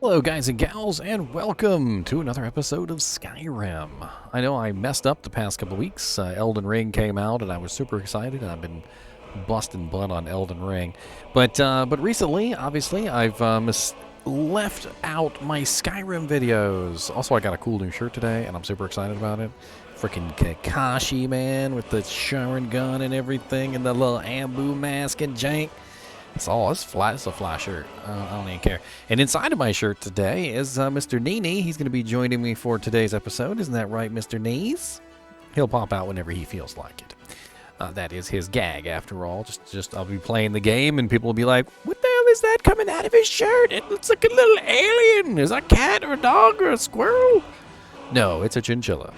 Hello guys and gals, and welcome to another episode of Skyrim. I know I messed up the past couple of weeks. Elden Ring came out and I was super excited. I've been busting butt on Elden Ring. But recently, obviously, I've left out my Skyrim videos. Also, I got a cool new shirt today and I'm super excited about it. Freaking Kakashi, man, with the Sharon gun and everything and the little Ambu mask and jank. It's flat. It's a fly shirt. I don't even care. And inside of my shirt today is Mr. NiNi. He's going to be joining me for today's episode. Isn't that right, Mr. Knees? He'll pop out whenever he feels like it. That is his gag, after all. Just I'll be playing the game, and people will be like, "What the hell is that coming out of his shirt? It looks like a little alien. Is that a cat or a dog or a squirrel?" No, it's a chinchilla.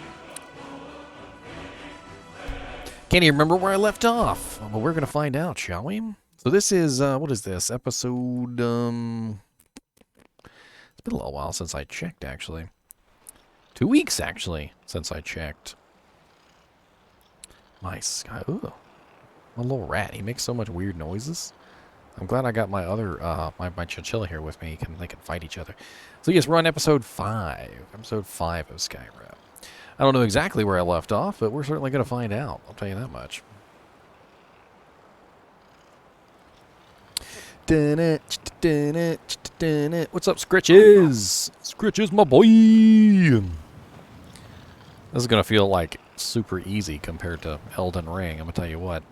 Can't even remember where I left off. But we're going to find out, shall we? So this is, what is this? Episode, it's been a little while since I checked, actually. 2 weeks, actually, since I checked. My Sky, ooh, my little rat. He makes so much weird noises. I'm glad I got my other, my chinchilla here with me. They can fight each other. So yes, we're on episode 5. Episode 5 of Skyrim. I don't know exactly where I left off, but we're certainly going to find out. I'll tell you that much. What's up, Scritches? Scritches, my boy. This is gonna feel like super easy compared to Elden Ring. I'm gonna tell you what.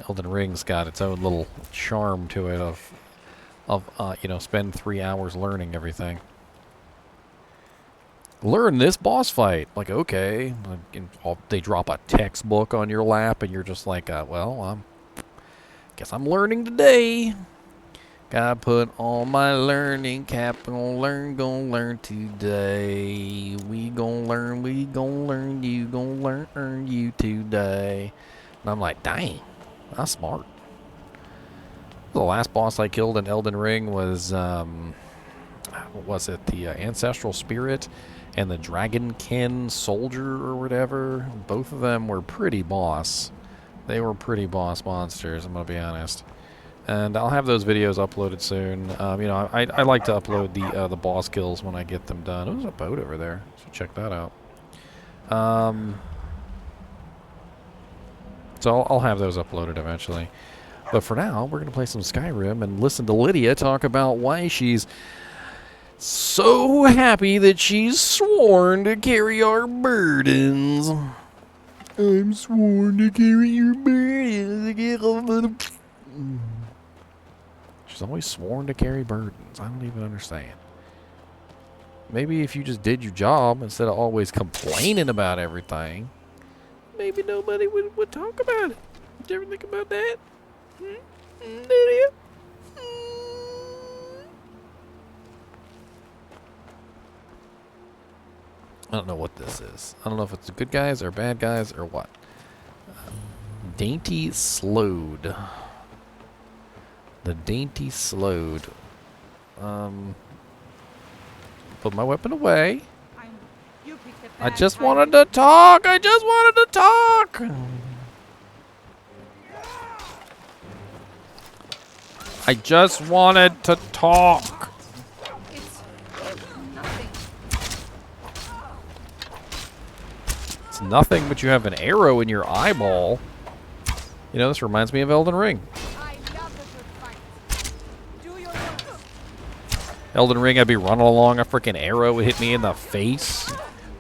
Elden Ring's got its own little charm to it of you know, spend 3 hours learning everything. Learn this boss fight. Like, okay, they drop a textbook on your lap, and you're just like, well, guess I'm learning today. Gotta put on my learning cap. Gonna learn today. We gonna learn, you gonna learn you today. And I'm like, dang, that's smart. The last boss I killed in Elden Ring was, what was it? The Ancestral Spirit and the Dragonkin Soldier or whatever. Both of them were pretty boss. They were pretty boss monsters, I'm going to be honest. And I'll have those videos uploaded soon. You know, I like to upload the boss kills when I get them done. Oh, there's a boat over there. So check that out. So I'll have those uploaded eventually. But for now, we're going to play some Skyrim and listen to Lydia talk about why she's so happy that she's sworn to carry our burdens. I'm sworn to carry your burdens. She's always sworn to carry burdens. I don't even understand. Maybe if you just did your job instead of always complaining about everything, maybe nobody would talk about it. Did you ever think about that? Did you? I don't know what this is. I don't know if it's good guys or bad guys or what. Dainty Slowed. The Dainty Slowed. Put my weapon away. I just wanted to talk. I just wanted to talk. I just wanted to talk. It's nothing, but you have an arrow in your eyeball. You know, this reminds me of Elden Ring. Elden Ring, I'd be running along, a freaking arrow would hit me in the face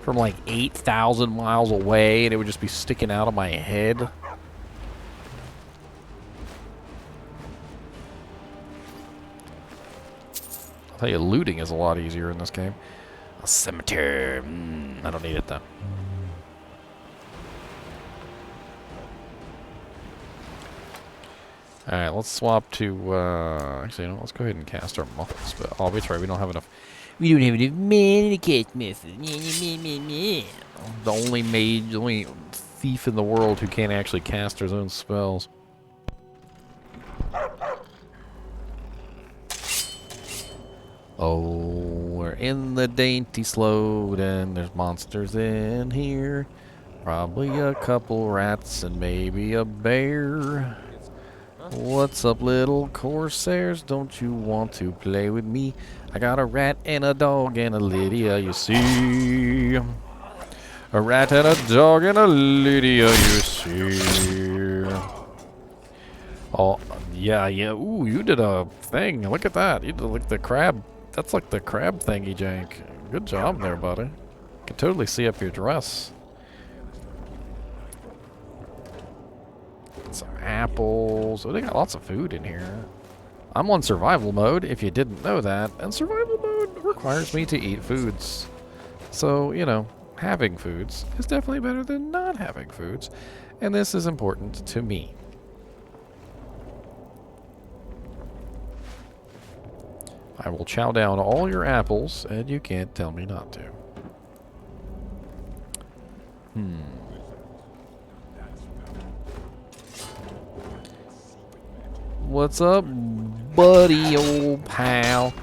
from like 8,000 miles away, and it would just be sticking out of my head. I'll tell you, looting is a lot easier in this game. A cemetery. I don't need it, though. Alright, let's swap to, actually, you know, let's go ahead and cast our muffle spell. Oh, that's right, we don't have enough. We don't have enough mana to cast muffle. The only mage, the only thief in the world who can't actually cast his own spells. Oh, we're in the Dainty Slowed, and there's monsters in here. Probably a couple rats and maybe a bear. What's up, little corsairs? Don't you want to play with me? I got a rat and a dog and a Lydia, you see. A rat and a dog and a Lydia, you see. Oh, yeah. Ooh, you did a thing. Look at that. You did like the crab. That's like the crab thingy, Jank. Good job there, buddy. Can totally see up your dress. Some apples. Oh, they got lots of food in here. I'm on survival mode, if you didn't know that, and survival mode requires me to eat foods. So, you know, having foods is definitely better than not having foods, and this is important to me. I will chow down all your apples, and you can't tell me not to. What's up, buddy, old pal?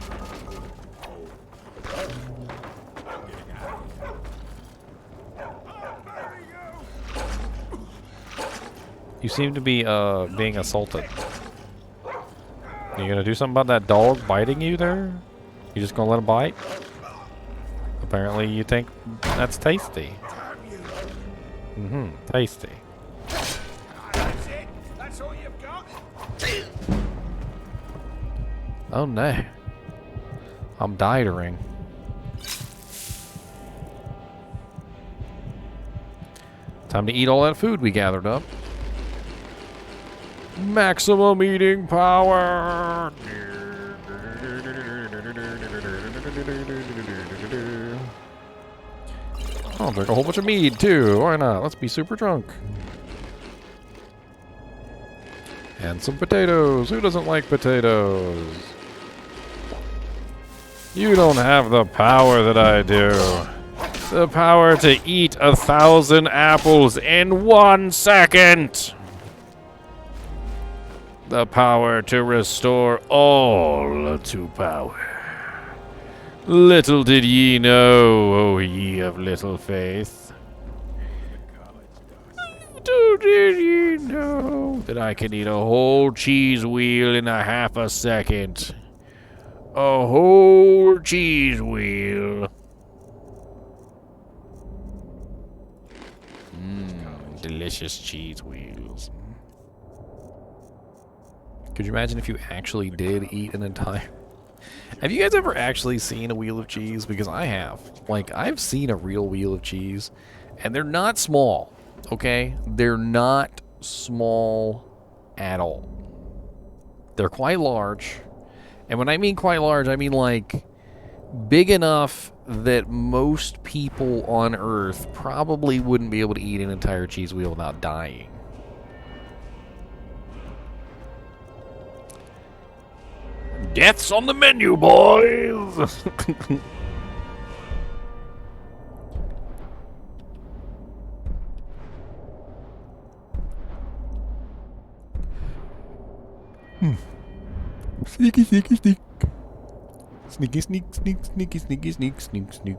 You seem to be being assaulted. Are you gonna do something about that dog biting you there? You just gonna let him bite? Apparently you think that's tasty. Tasty. That's it? That's all you've got? Oh no. I'm ditering. Time to eat all that food we gathered up. Maximum eating power! I'll drink a whole bunch of mead too. Why not? Let's be super drunk. And some potatoes. Who doesn't like potatoes? You don't have the power that I do. The power to eat 1,000 apples in 1 second. The power to restore all to power. Little did ye know, O ye of little faith. Little did ye know that I can eat a whole cheese wheel in a half a second. A whole cheese wheel. Delicious cheese wheels. Could you imagine if you actually did eat an entire... Have you guys ever actually seen a wheel of cheese? Because I have. Like, I've seen a real wheel of cheese, and they're not small, okay? They're not small at all. They're quite large. And when I mean quite large, I mean like big enough that most people on Earth probably wouldn't be able to eat an entire cheese wheel without dying. Death's on the menu, boys! Sneaky, sneaky, sneak. Sneaky, sneak, sneak, sneaky, sneaky, sneak, sneak, sneak.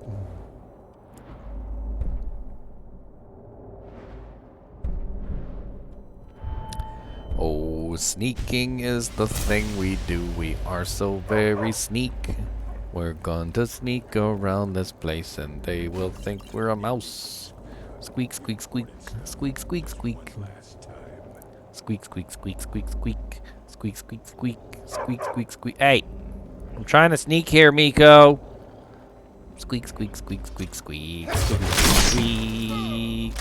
Oh, sneaking is the thing we do. We are so very sneak. We're going to sneak around this place and they will think we're a mouse. Squeak, squeak, squeak. Squeak, squeak, squeak. Squeak, squeak, squeak, squeak, squeak. Squeak, squeak, squeak. Squeak, squeak, squeak. Hey! I'm trying to sneak here, Miko. Squeak, squeak, squeak, squeak, squeak. Squeak, squeak.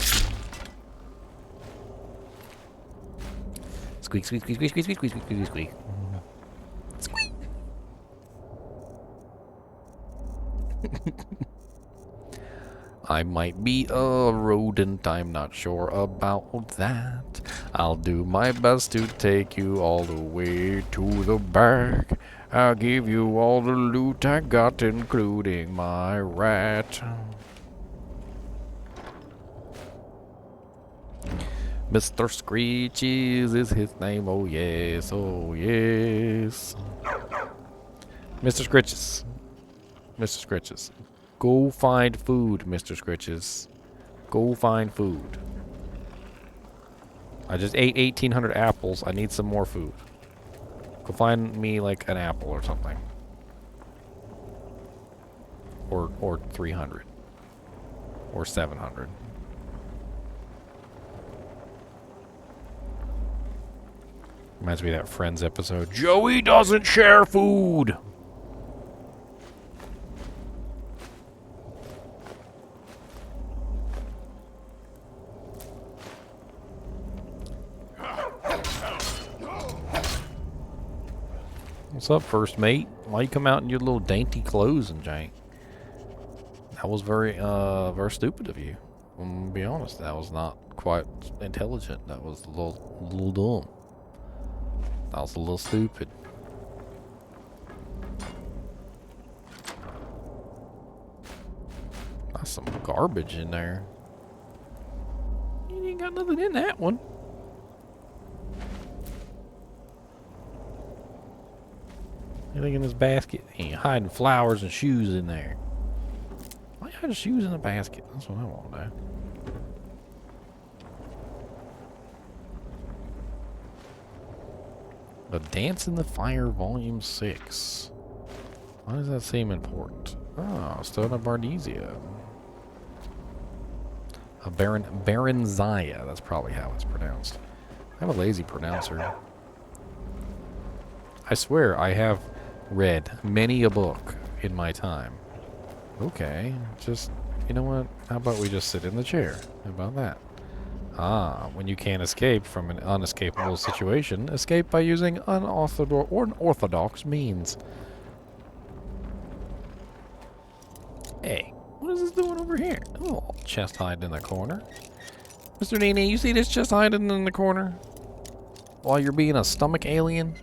Squeak, squeak, squeak, squeak, squeak, squeak, squeak, squeak, squeak. Squeak. I might be a rodent, I'm not sure about that. I'll do my best to take you all the way to the back. I'll give you all the loot I got, including my rat. Mr. Screeches is his name, oh yes, oh yes. Mr. Scritches. Mr. Scritches. Go find food, Mr. Scritches. Go find food. I just ate 1,800 apples. I need some more food. Go find me, like, an apple or something. or 300 or 700. Reminds me of that Friends episode. Joey doesn't share food. What's up, first mate? Why you come out in your little dainty clothes and jank? That was very stupid of you. I'm gonna be honest. That was not quite intelligent. That was a little dumb. That was a little stupid. That's some garbage in there. You ain't got nothing in that one. Anything in this basket? He ain't hiding flowers and shoes in there. Why you hiding shoes in a basket? That's what I want to know. A Dance in the Fire, Volume 6. Why does that seem important? Oh, Stone of Barnesia. A Baronzia. That's probably how it's pronounced. I'm a lazy pronouncer. I swear I have read many a book in my time. Okay, just, you know what? How about we just sit in the chair? How about that? Ah, when you can't escape from an unescapable situation, escape by using unorthodox means. Hey, what is this doing over here? Oh, chest hiding in the corner. Mr. NiNi, you see this chest hiding in the corner? While you're being a stomach alien?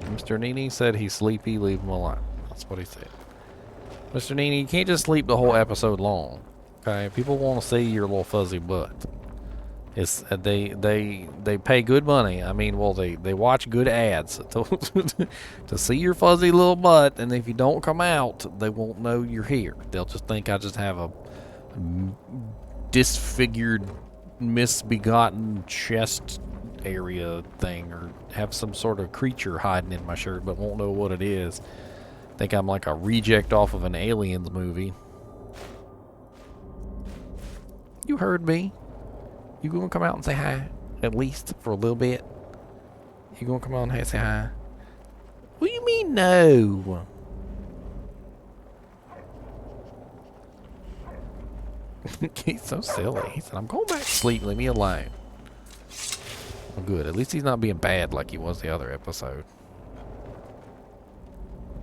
Mr. NiNi said he's sleepy, leave him alone. That's what he said. Mr. NiNi, you can't just sleep the whole episode long. Okay? People want to see your little fuzzy butt. It's they pay good money. I mean, well, they watch good ads to see your fuzzy little butt, and if you don't come out, they won't know you're here. They'll just think I just have a disfigured, misbegotten chest area thing, or have some sort of creature hiding in my shirt, but won't know what it is. Think I'm like a reject off of an Aliens movie. You heard me. You gonna come out and say hi? At least for a little bit? You gonna come out and say hi? What do you mean no? He's so silly. He said, I'm going back to sleep. Leave me alone. Well, good. At least he's not being bad like he was the other episode.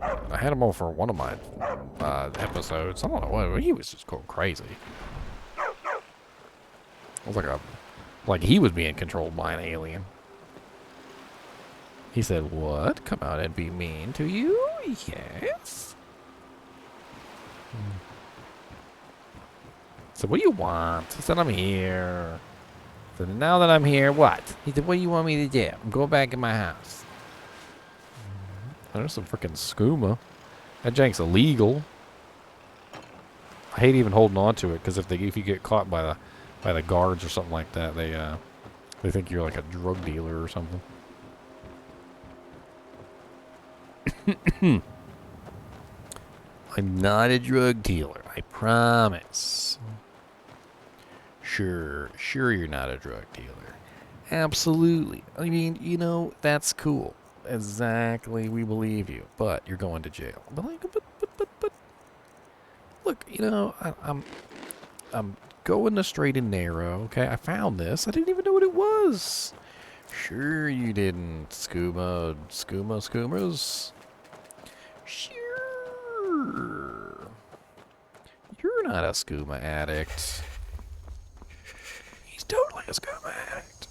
I had him on for one of my episodes. I don't know what. He was just going crazy. It was like he was being controlled by an alien. He said, what? Come out and be mean to you? Yes. So what do you want? He said, I'm here. So now that I'm here, what? He said, what do you want me to do? I'm going back in my house. There's some freaking skooma. That jank's illegal. I hate even holding on to it, because if you get caught by the guards or something like that, they think you're like a drug dealer or something. I'm not a drug dealer, I promise. Sure you're not a drug dealer. Absolutely. I mean, you know, that's cool. Exactly, we believe you, but you're going to jail. But like, but look, you know, I'm going the straight and narrow. Okay, I found this. I didn't even know what it was. Sure, you didn't, Skoomas. Sure, you're not a skooma addict. He's totally a skooma addict.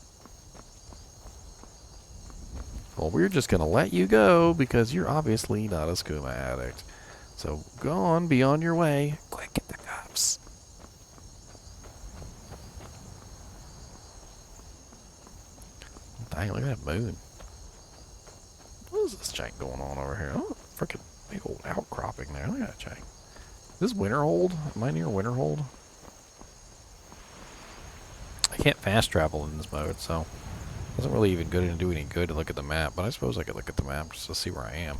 Well, we're just going to let you go because you're obviously not a skooma addict. So go on, be on your way. Quick, get the cops. Dang, look at that moon. What is this jank going on over here? Oh, freaking big old outcropping there. Look at that jank. Is this Winterhold? Am I near Winterhold? I can't fast travel in this mode, so it doesn't really even do any good to look at the map, but I suppose I could look at the map just to see where I am.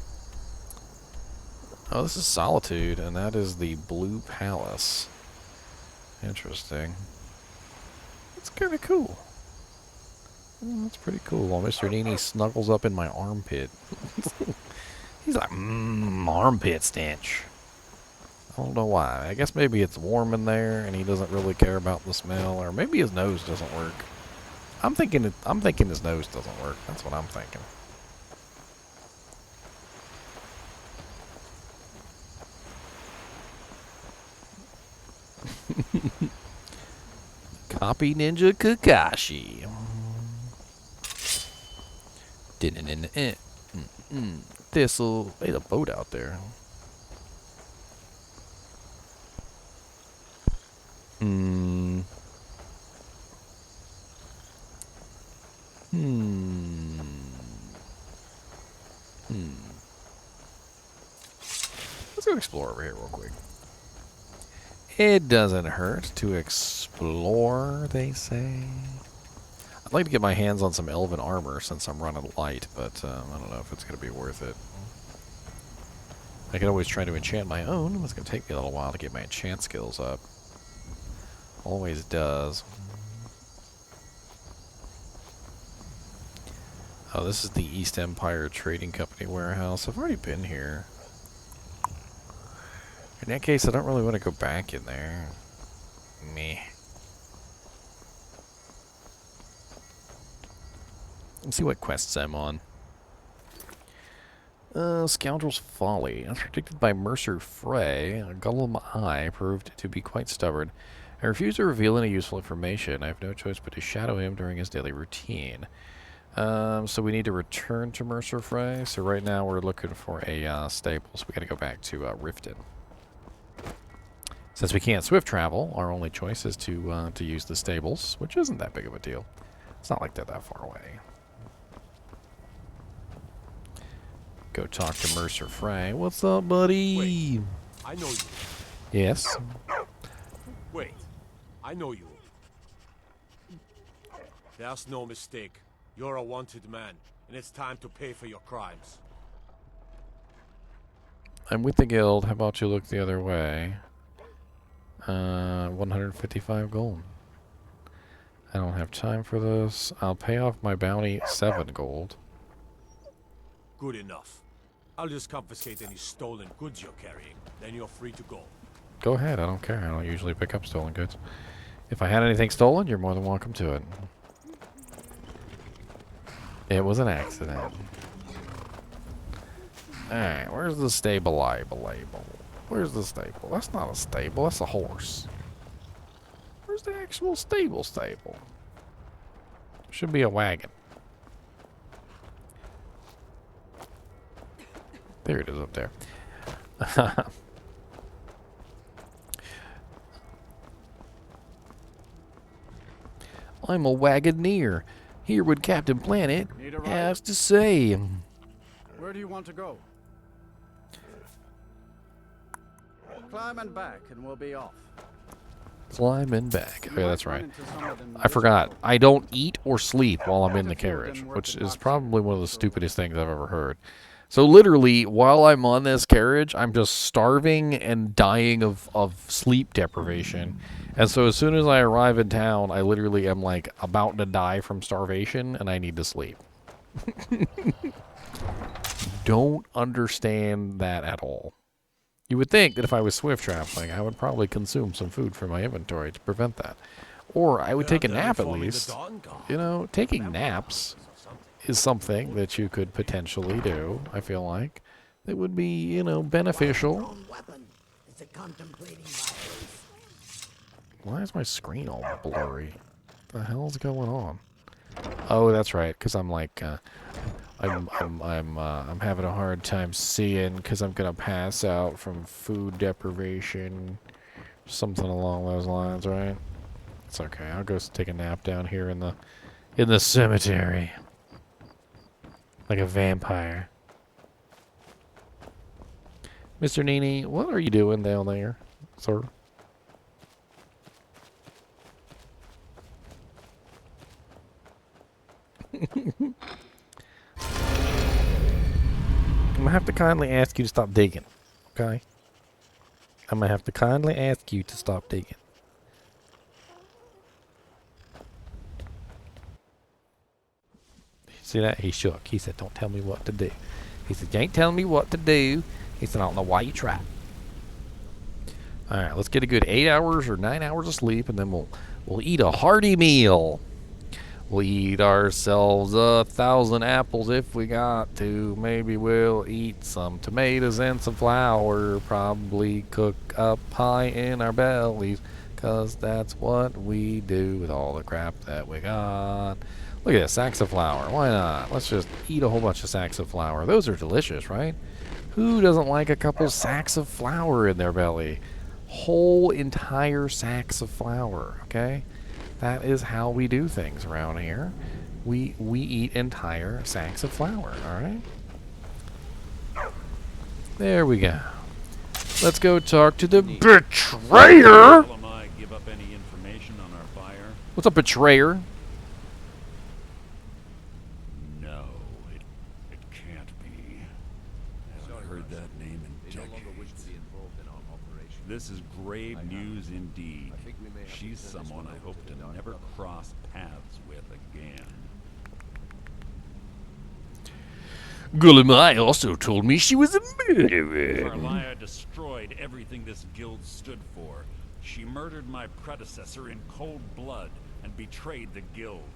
Oh, this is Solitude, and that is the Blue Palace. Interesting. That's kind of cool. Oh, that's pretty cool. While Mr. NiNi snuggles up in my armpit. He's like, armpit stench. I don't know why. I guess maybe it's warm in there, and he doesn't really care about the smell, or maybe his nose doesn't work. I'm thinking his nose doesn't work. That's what I'm thinking. Copy Ninja Kakashi. This'll. There's a boat out there. Let's go explore over here real quick. It doesn't hurt to explore, they say. I'd like to get my hands on some elven armor since I'm running light, but I don't know if it's going to be worth it. I could always try to enchant my own. It's going to take me a little while to get my enchant skills up. Always does. Oh, this is the East Empire Trading Company warehouse. I've already been here. In that case, I don't really want to go back in there. Meh. Let's see what quests I'm on. Scoundrels Folly. As predicted by Mercer Frey, a Gollum Eye proved to be quite stubborn. I refuse to reveal any useful information. I have no choice but to shadow him during his daily routine. So we need to return to Mercer Frey. So right now we're looking for a stable. So we got to go back to Riften. Since we can't swift travel, our only choice is to use the stables, which isn't that big of a deal. It's not like they're that far away. Go talk to Mercer Frey. What's up, buddy? Wait, I know you. Yes. Wait, I know you. There's no mistake. You're a wanted man, and it's time to pay for your crimes. I'm with the guild. How about you look the other way? 155 gold. I don't have time for this. I'll pay off my bounty 7 gold. Good enough. I'll just confiscate any stolen goods you're carrying. Then you're free to go. Go ahead. I don't care. I don't usually pick up stolen goods. If I had anything stolen, you're more than welcome to it. It was an accident. Alright, where's the stable label? Where's the stable? That's not a stable, that's a horse. Where's the actual stable? Should be a wagon. There it is up there. I'm a wagoneer. Hear what Captain Planet has to say. Where do you want to go? Climb and back, and we'll be off. Climb and back. Okay, that's right. I forgot. I don't eat or sleep while I'm in the carriage, which is probably one of the stupidest things I've ever heard. So literally, while I'm on this carriage, I'm just starving and dying of sleep deprivation. And so as soon as I arrive in town, I literally am like about to die from starvation, and I need to sleep. Don't understand that at all. You would think that if I was swift traveling, I would probably consume some food from my inventory to prevent that. Or I would take a nap at least. You know, taking naps is something that you could potentially do, I feel like. That would be, you know, beneficial. Why is my screen all blurry? What the hell's going on? Oh, that's right, because I'm like, I'm having a hard time seeing because I'm gonna pass out from food deprivation, something along those lines, right? It's okay. I'll go take a nap down here in the cemetery, like a vampire. Mr. NiNi, what are you doing down there, sir? I'm gonna have to kindly ask you to stop digging, okay? I'm gonna have to kindly ask you to stop digging. See that? He shook. He said, don't tell me what to do. He said, you ain't telling me what to do. He said, I don't know why you try. Alright, let's get a good 8 hours or 9 hours of sleep, and then we'll eat a hearty meal. We'll eat ourselves 1,000 apples if we got to. Maybe we'll eat some tomatoes and some flour. Probably cook a pie in our bellies, 'cause that's what we do with all the crap that we got. Look at this, sacks of flour. Why not? Let's just eat a whole bunch of sacks of flour. Those are delicious, right? Who doesn't like a couple sacks of flour in their belly? Whole entire sacks of flour, okay? That is how we do things around here. We eat entire sacks of flour, alright? There we go. Let's go talk to the betrayer! Give up any information on our buyer? What's up, betrayer? No, it can't be. I haven't heard that name in decades. This is grave news indeed. She's someone I hope to never cross paths with again. Gulimai also told me she was a murderer. Carlia destroyed everything this guild stood for. She murdered my predecessor in cold blood and betrayed the guild.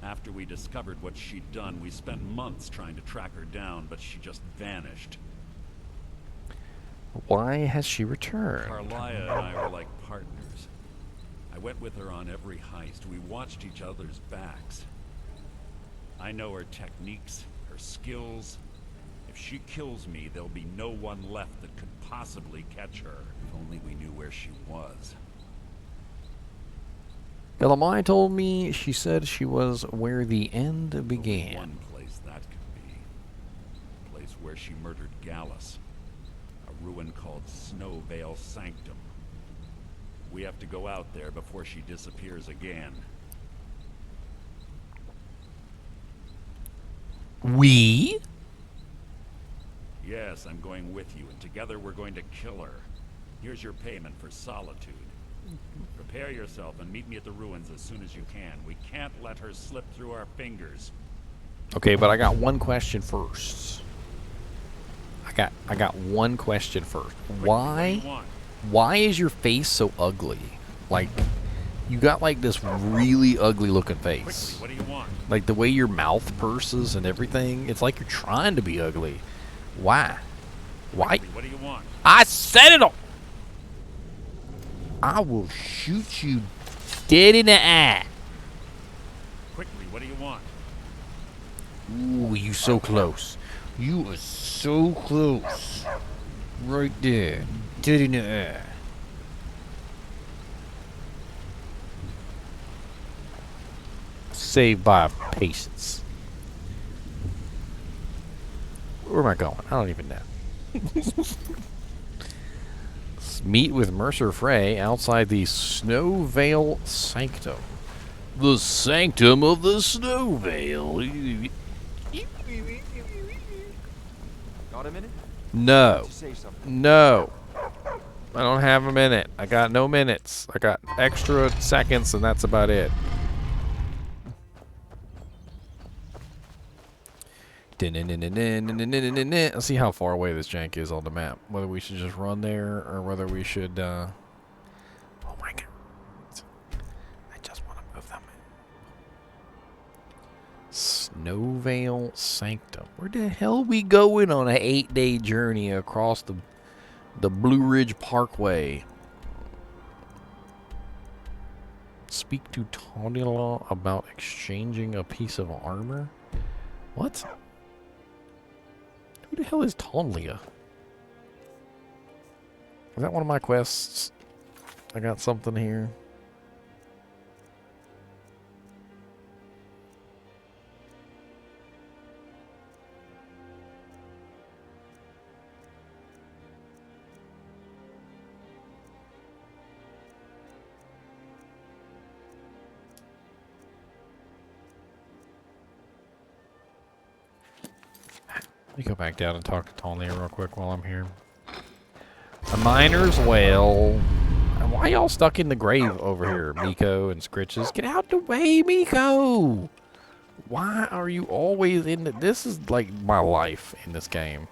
After we discovered what she'd done, we spent months trying to track her down, but she just vanished. Why has she returned? Carlia and I were like partners. I went with her on every heist. We watched each other's backs. I know her techniques, her skills. If she kills me, there'll be no one left that could possibly catch her. If only we knew where she was. Gulimai told me she said she was where the end began. One place that could be. A place where she murdered Gallus. A ruin called Snowveil Sanctum. We have to go out there before she disappears again. We? Yes, I'm going with you, and together we're going to kill her. Here's your payment for solitude. Prepare yourself and meet me at the ruins as soon as you can. We can't let her slip through our fingers. Okay, but I got one question first. I got one question first. Why is your face so ugly? Like, you got like this really ugly looking face. Quickly, what do you want? Like the way your mouth purses and everything. It's like you're trying to be ugly. Why? Why? Quickly, what do you want? I said it all. I will shoot you dead in the eye. Quickly, what do you want? Ooh, you so close. You are so close. Right there. Dead in the eye. Saved by patience. Where am I going? I don't even know. Meet with Mercer Frey outside the Snowveil Sanctum. The Sanctum of the Snowveil. Got a minute? No. Say something. No. I don't have a minute. I got no minutes. I got extra seconds, and that's about it. Let's see how far away this jank is on the map. Whether we should just run there, or whether we should, oh my god. I just want to move them. Snowveil Sanctum. Where the hell are we going on an 8-day journey across the Blue Ridge Parkway? Speak to Tonila about exchanging a piece of armor? What? Who the hell is Tonlia? Is that one of my quests? I got something here. Let me go back down and talk to Tonlia real quick while I'm here. A miner's well. Why y'all stuck in the grave over here, Miko and Scritches? Get out the way, Miko! Why are you always in the... This is like my life in this game.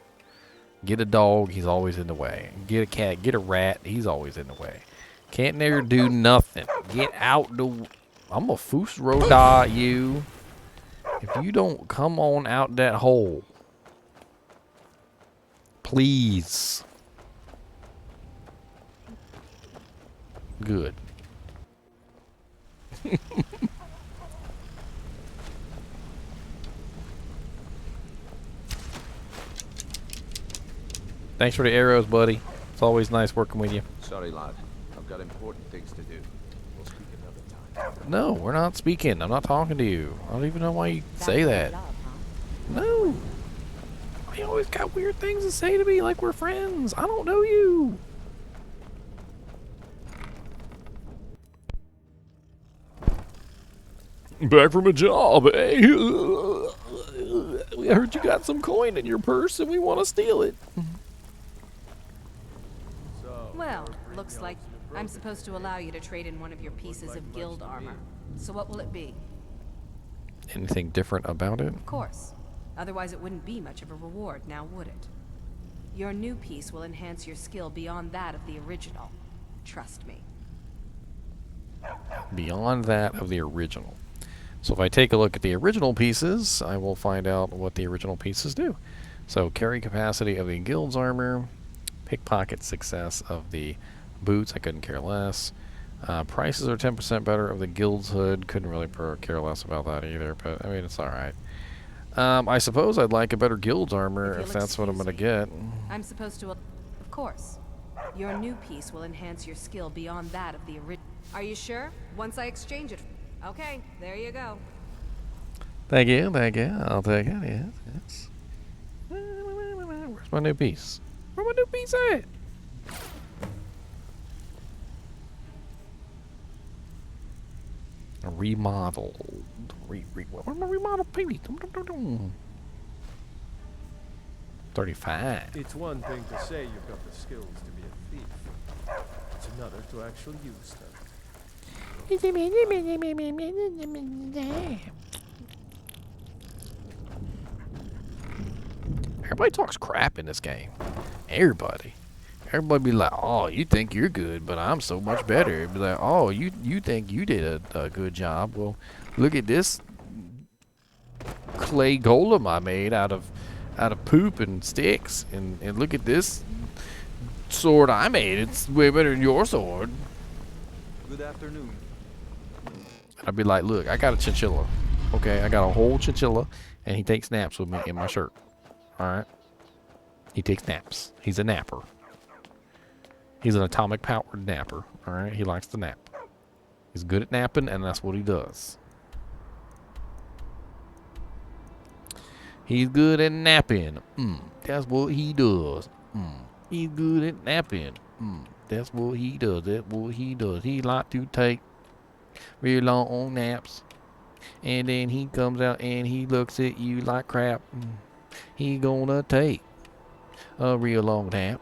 Get a dog, he's always in the way. Get a cat, get a rat, he's always in the way. Can't never do nothing. Get out the... I'm gonna foos roda you. If you don't come on out that hole. Please. Good. Thanks for the arrows, buddy. It's always nice working with you. Sorry, lad. I've got important things to do. We'll speak another time. No, we're not speaking. I'm not talking to you. I don't even know why you say that. No. You always got weird things to say to me like we're friends. I don't know you. Back from a job, eh? We heard you got some coin in your purse and we want to steal it. Well, looks like I'm supposed to allow you to trade in one of your pieces of guild armor. So what will it be? Anything different about it? Of course. Otherwise it wouldn't be much of a reward, now would it? Your new piece will enhance your skill beyond that of the original. Trust me. Beyond that of the original. So if I take a look at the original pieces, I will find out what the original pieces do. So carry capacity of the guild's armor, pickpocket success of the boots, I couldn't care less. Prices are 10% better of the guild's hood, couldn't really care less about that either, but I mean it's alright. I suppose I'd like a better guild's armor if that's what I'm gonna get. I'm supposed to... Of course. Your new piece will enhance your skill beyond that of the original. Are you sure? Once I exchange it... Okay, there you go. Thank you, I'll take it, yes. Where's my new piece? Where's my new piece at? Remodeled. Where's my remodeled piece? 35. It's one thing to say you've got the skills to be a thief. It's another to actually use them. Everybody talks crap in this game. Everybody be like, oh, you think you're good, but I'm so much better. Be like, oh, you think you did a good job. Well, look at this clay golem I made out of poop and sticks, and look at this sword I made. It's way better than your sword. Good afternoon. I'd be like, look, I got a chinchilla. Okay, I got a whole chinchilla, and he takes naps with me in my shirt. Alright? He takes naps. He's a napper. He's an atomic powered napper. Alright? He likes to nap. He's good at napping, and that's what he does. He's good at napping. That's what he does. He's good at napping. That's what he does. That's what he does. He like to take real long naps. And then he comes out and he looks at you like crap. He gonna take a real long nap.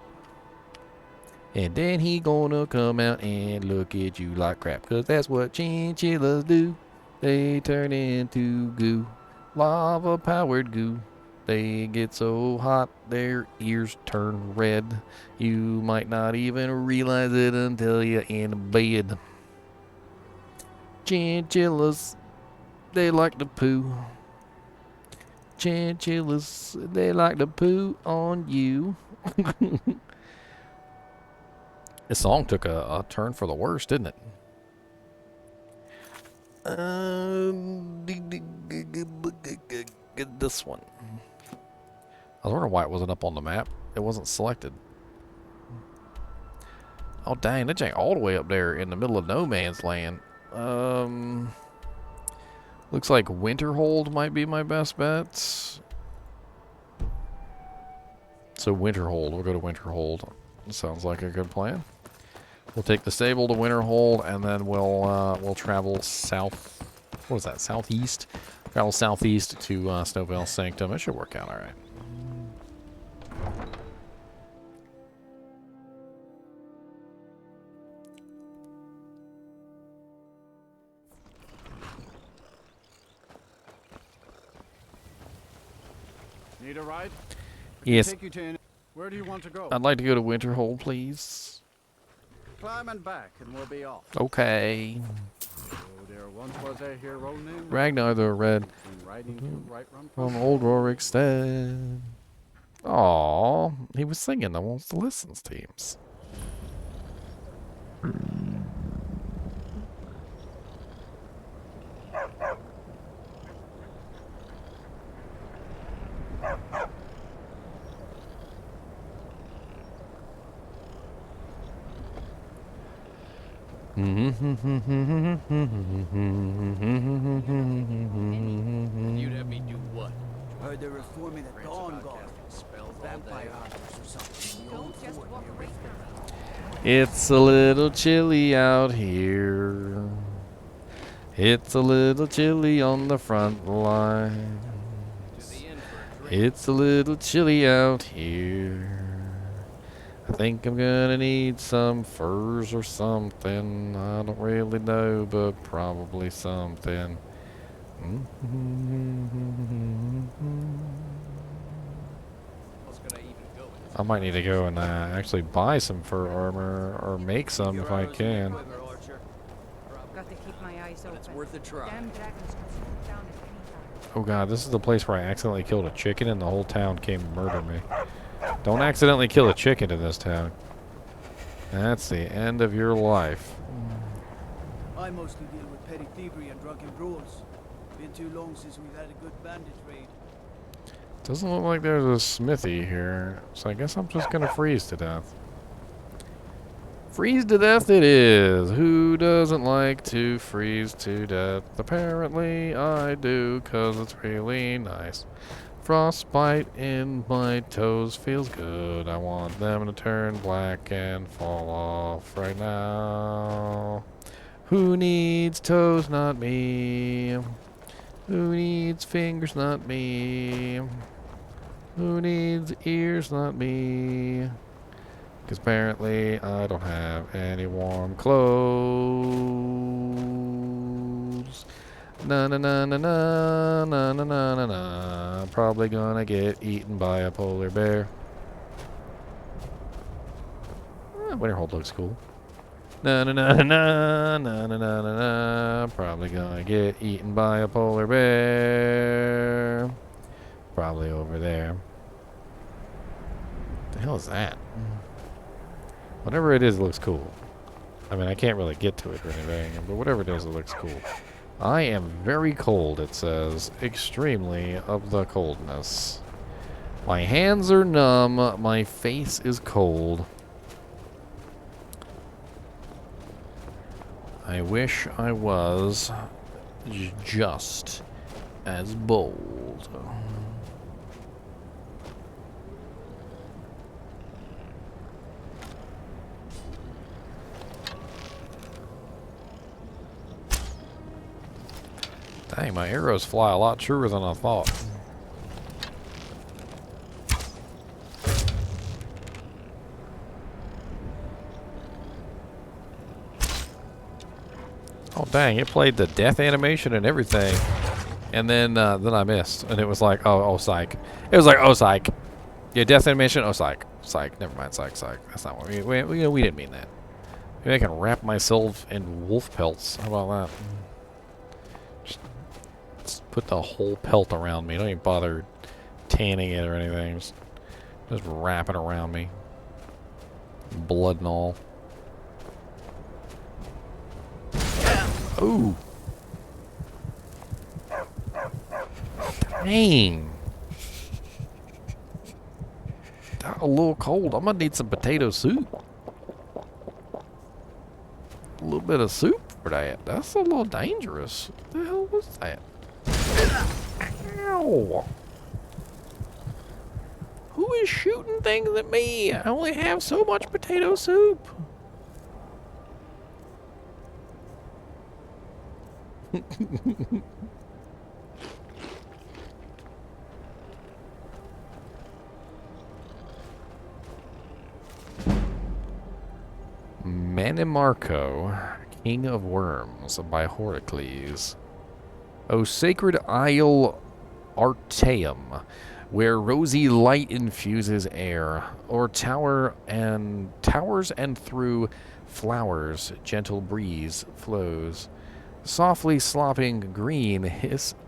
And then he gonna come out and look at you like crap. 'Cause that's what chinchillas do. They turn into goo. Lava powered goo. They get so hot their ears turn red. You might not even realize it until you're in bed. Chinchillas, they like to poo. Chinchillas, they like to poo on you. This song took a turn for the worse, didn't it? Get this one. I was wondering why it wasn't up on the map. It wasn't selected. Oh dang, that ain't all the way up there in the middle of no man's land. Looks like Winterhold might be my best bet. So Winterhold, we'll go to Winterhold. Sounds like a good plan. We'll take the stable to Winterhold, and then we'll travel south. What is that? Southeast. Travel southeast to Snowveil Sanctum. It should work out all right. Need a ride? Yes. Take you to where do you want to go? I'd like to go to Winterhold, please. Climb and back, and we'll be off. Okay. Oh, there once was a hero named Ragnar the Red riding to right run from Old Rorikstead. Aw, he was singing the Wants to Listens teams. You'd have me do what? Heard they're reforming the Dawn Guard. Vampire hunters or something. Don't just walk away from me. It's a little chilly out here. It's a little chilly on the front line. It's a little chilly out here. I think I'm gonna need some furs or something. I don't really know, but probably something. I might need to go and actually buy some fur armor or make some if I can. Got to keep my eyes open. It's worth a try. Damn dragons can swoop down at any time. Oh god, this is the place where I accidentally killed a chicken and the whole town came to murder me. Don't accidentally kill a chicken in this town. That's the end of your life. I mostly deal with petty thievery and drunken brawls. Been too long since we've had a good bandit raid. Doesn't look like there's a smithy here, so I guess I'm just gonna freeze to death. Freeze to death it is! Who doesn't like to freeze to death? Apparently I do, 'cause it's really nice. Frostbite in my toes feels good. I want them to turn black and fall off right now. Who needs toes? Not me. Who needs fingers? Not me. Who needs ears? Not me. 'Cause apparently I don't have any warm clothes. Na na na na na na na na na na. Probably gonna get eaten by a polar bear. Winterhold looks cool. Na na na na na na na na na. Probably gonna get eaten by a polar bear. Probably over there. What the hell is that? Whatever it is, it looks cool. I mean, I can't really get to it or anything, but whatever it is, it looks cool. I am very cold, it says. Extremely of the coldness. My hands are numb. My face is cold. I wish I was just as bold. Dang, my arrows fly a lot truer than I thought. Oh dang, it played the death animation and everything. And then I missed. And it was like, oh psych. It was like, oh psych. Yeah, death animation, oh psych. Psych, never mind, psych. That's not what we didn't mean that. Maybe I can wrap myself in wolf pelts. How about that? Just put the whole pelt around me. Don't even bother tanning it or anything. Just wrap it around me. Blood and all. Ooh. Dang. Got a little cold. I'm gonna need some potato soup. A little bit of soup for that. That's a little dangerous. What the hell was that? Ow. Who is shooting things at me? I only have so much potato soup. Manimarco, King of Worms by Horicles. O sacred isle Artaeum, where rosy light infuses air, or towers and through flowers gentle breeze flows, softly slopping green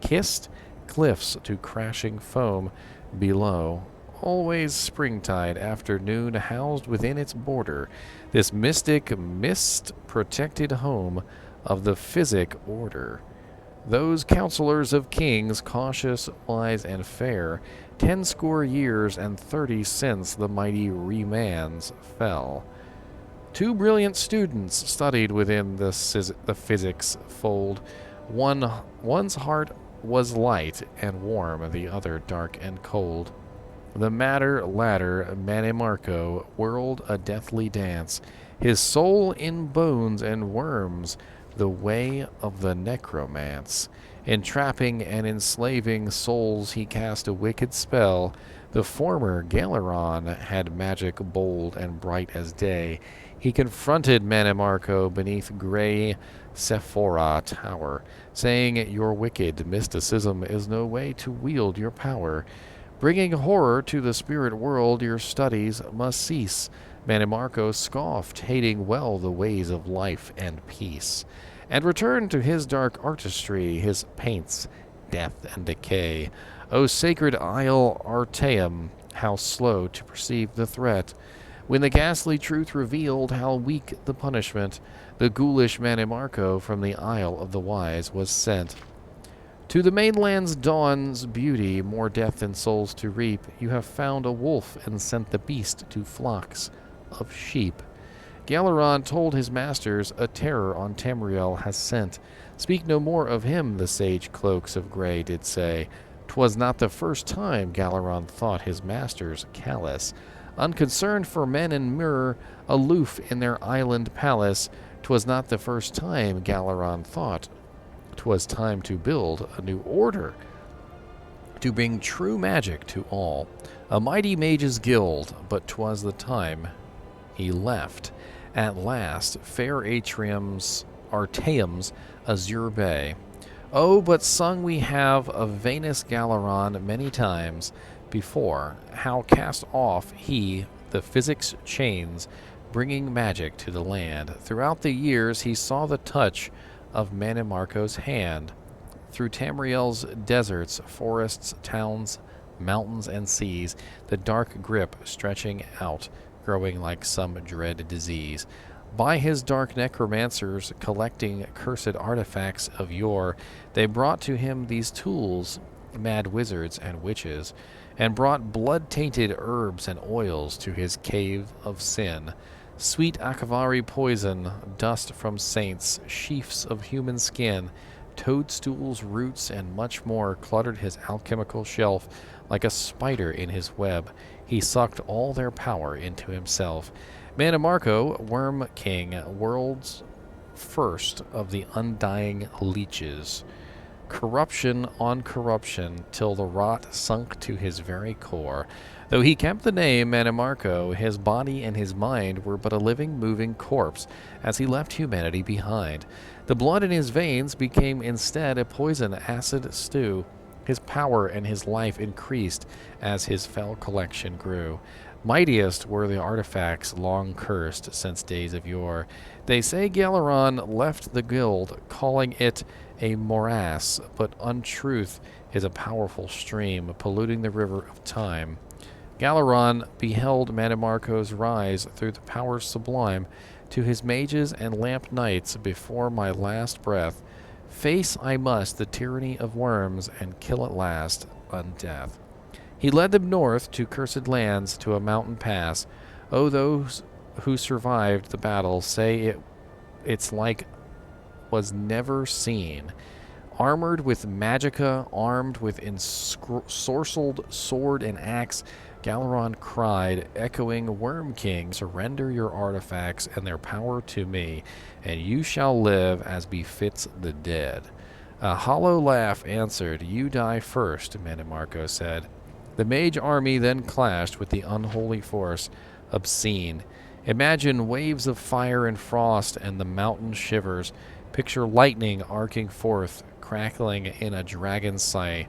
kissed cliffs to crashing foam below. Always springtide afternoon housed within its border, this mystic mist-protected home of the physic order. Those counselors of kings, cautious, wise, and fair, 10 years and 30 since the mighty Remans fell. 2 brilliant students studied within the physics fold. One's heart was light and warm, the other dark and cold. The ladder, Manimarco, whirled a deathly dance, his soul in bones and worms, the way of the necromance. Entrapping and enslaving souls, he cast a wicked spell. The former Galeron had magic bold and bright as day. He confronted Manimarco beneath gray Sephora Tower, saying, "Your wicked mysticism is no way to wield your power. Bringing horror to the spirit world, your studies must cease." Manimarco scoffed, hating well the ways of life and peace, and returned to his dark artistry, his paints, death and decay. O sacred isle Artaeum, how slow to perceive the threat! When the ghastly truth revealed how weak the punishment, the ghoulish Manimarco from the Isle of the Wise was sent. To the mainland's dawn's beauty, more death than souls to reap, you have found a wolf and sent the beast to flocks of sheep. Galeron told his masters, a terror on Tamriel has sent. Speak no more of him, the sage cloaks of grey did say. 'Twas not the first time Galeron thought his masters callous, unconcerned for men and mirror, aloof in their island palace. 'Twas not the first time Galeron thought 'twas time to build a new order, to bring true magic to all, a mighty mages guild, but 'twas the time he left. At last, fair Artaeum's azure bay. Oh, but sung we have of Venus Galeron many times before, how cast off he the physics chains, bringing magic to the land. Throughout the years he saw the touch of Manimarco's hand, through Tamriel's deserts, forests, towns, mountains, and seas, the dark grip stretching out, growing like some dread disease. By his dark necromancers collecting cursed artifacts of yore, they brought to him these tools, mad wizards and witches, and brought blood-tainted herbs and oils to his cave of sin. Sweet Akavari poison, dust from saints, sheafs of human skin, toadstools, roots, and much more cluttered his alchemical shelf. Like a spider in his web, he sucked all their power into himself. Manimarco, Worm King, world's first of the undying leeches. Corruption on corruption, till the rot sunk to his very core. Though he kept the name Manimarco, his body and his mind were but a living, moving corpse, as he left humanity behind. The blood in his veins became instead a poison acid stew. His power and his life increased as his fell collection grew. Mightiest were the artifacts long cursed since days of yore. They say Galeron left the guild, calling it a morass, but untruth is a powerful stream, polluting the river of time. Galeron beheld Manimarco's rise through the powers sublime. To his mages and lamp knights before my last breath, face I must the tyranny of worms, and kill at last undeath. He led them north to cursed lands, to a mountain pass. Oh, those who survived the battle say it's like was never seen. Armored with magicka, armed with ensorcelled sword and axe, Galeron cried, echoing, Worm King, surrender your artifacts and their power to me, and you shall live as befits the dead. A hollow laugh answered, you die first, Manimarco said. The mage army then clashed with the unholy force, obscene. Imagine waves of fire and frost, and the mountain shivers. Picture lightning arcing forth, crackling in a dragon's sigh.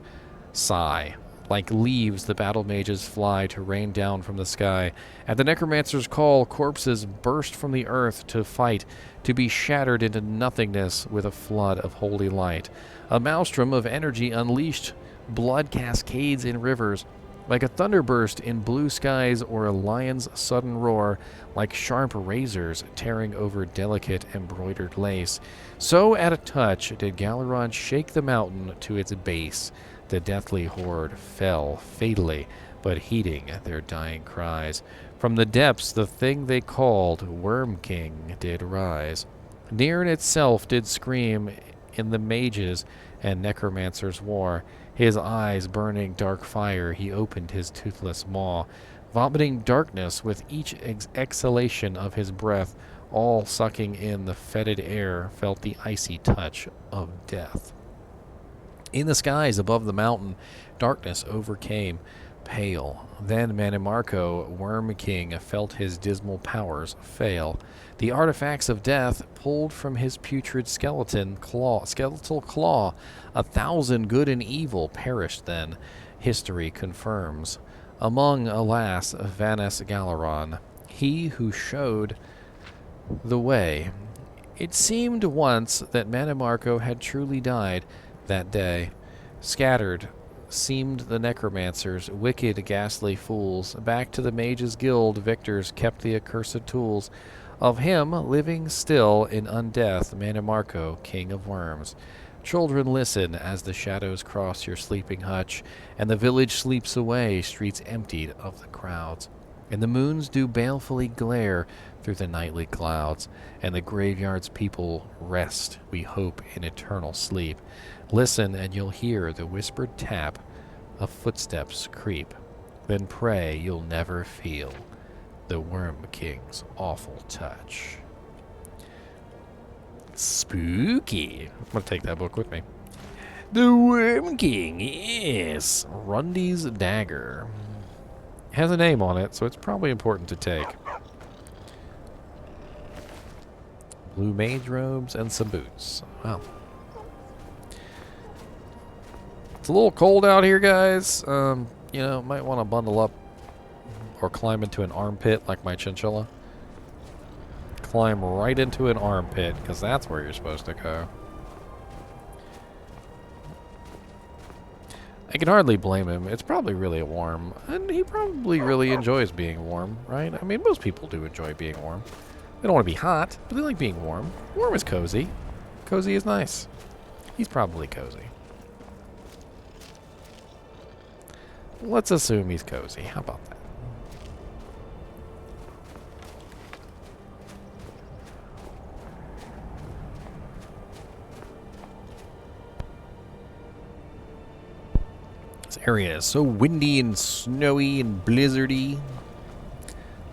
Like leaves, the battle mages fly to rain down from the sky. At the necromancer's call, corpses burst from the earth to fight, to be shattered into nothingness with a flood of holy light. A maelstrom of energy unleashed, blood cascades in rivers, like a thunderburst in blue skies or a lion's sudden roar, like sharp razors tearing over delicate embroidered lace. So at a touch did Galaron shake the mountain to its base. The deathly horde fell fatally, but heeding their dying cries. From the depths the thing they called Worm King did rise. Near in itself did scream in the mages and necromancers' war. His eyes burning dark fire, he opened his toothless maw, vomiting darkness with each exhalation of his breath. All sucking in the fetid air felt the icy touch of death. In the skies above the mountain, darkness overcame, pale. Then Manimarco, Worm King, felt his dismal powers fail. The artifacts of death pulled from his putrid skeletal claw. 1,000 good and evil perished then, history confirms. Among, alas, vanished Galaron, he who showed the way. It seemed once that Manimarco had truly died that day. Scattered seemed the necromancers, wicked, ghastly fools. Back to the mages' guild, victors kept the accursed tools. Of him, living still in undeath, Manimarco, king of worms. Children, listen as the shadows cross your sleeping hutch, and the village sleeps away, streets emptied of the crowds. And the moons do balefully glare through the nightly clouds, and the graveyard's people rest, we hope, in eternal sleep. Listen, and you'll hear the whispered tap of footsteps creep. Then pray you'll never feel the Worm King's awful touch. Spooky. I'm going to take that book with me. The Worm King is Rundy's Dagger. It has a name on it, so it's probably important to take. Blue mage robes and some boots. Wow. It's a little cold out here, guys. You know, might want to bundle up or climb into an armpit like my Chinchilla. Climb right into an armpit, because that's where you're supposed to go. I can hardly blame him. It's probably really warm, and he probably really enjoys being warm, right? I mean, most people do enjoy being warm. They don't want to be hot, but they like being warm. Warm is cozy. Cozy is nice. He's probably cozy. Let's assume he's cozy. How about that? This area is so windy and snowy and blizzardy.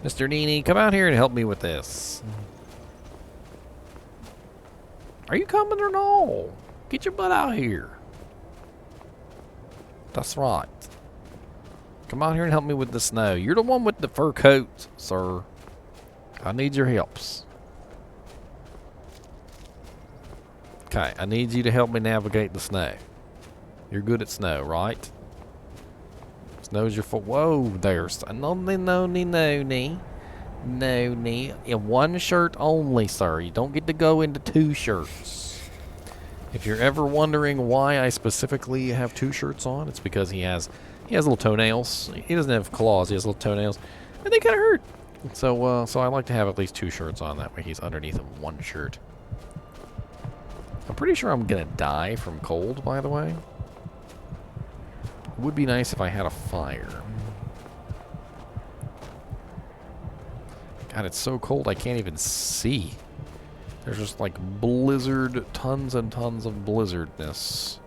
Mr. NiNi, come out here and help me with this. Are you coming or no? Get your butt out here. That's right. Come out here and help me with the snow. You're the one with the fur coat, sir. I need your helps. Okay, I need you to help me navigate the snow. You're good at snow, right? Snow's your fault. Whoa, there's no. Yeah, one shirt only, sir. You don't get to go into two shirts. If you're ever wondering why I specifically have two shirts on, it's because he has little toenails. He doesn't have claws. He has little toenails, and they kind of hurt. So I like to have at least two shirts on. That way, he's underneath of one shirt. I'm pretty sure I'm gonna die from cold. By the way. It would be nice if I had a fire. God, it's so cold I can't even see. There's just like blizzard, tons and tons of blizzardness.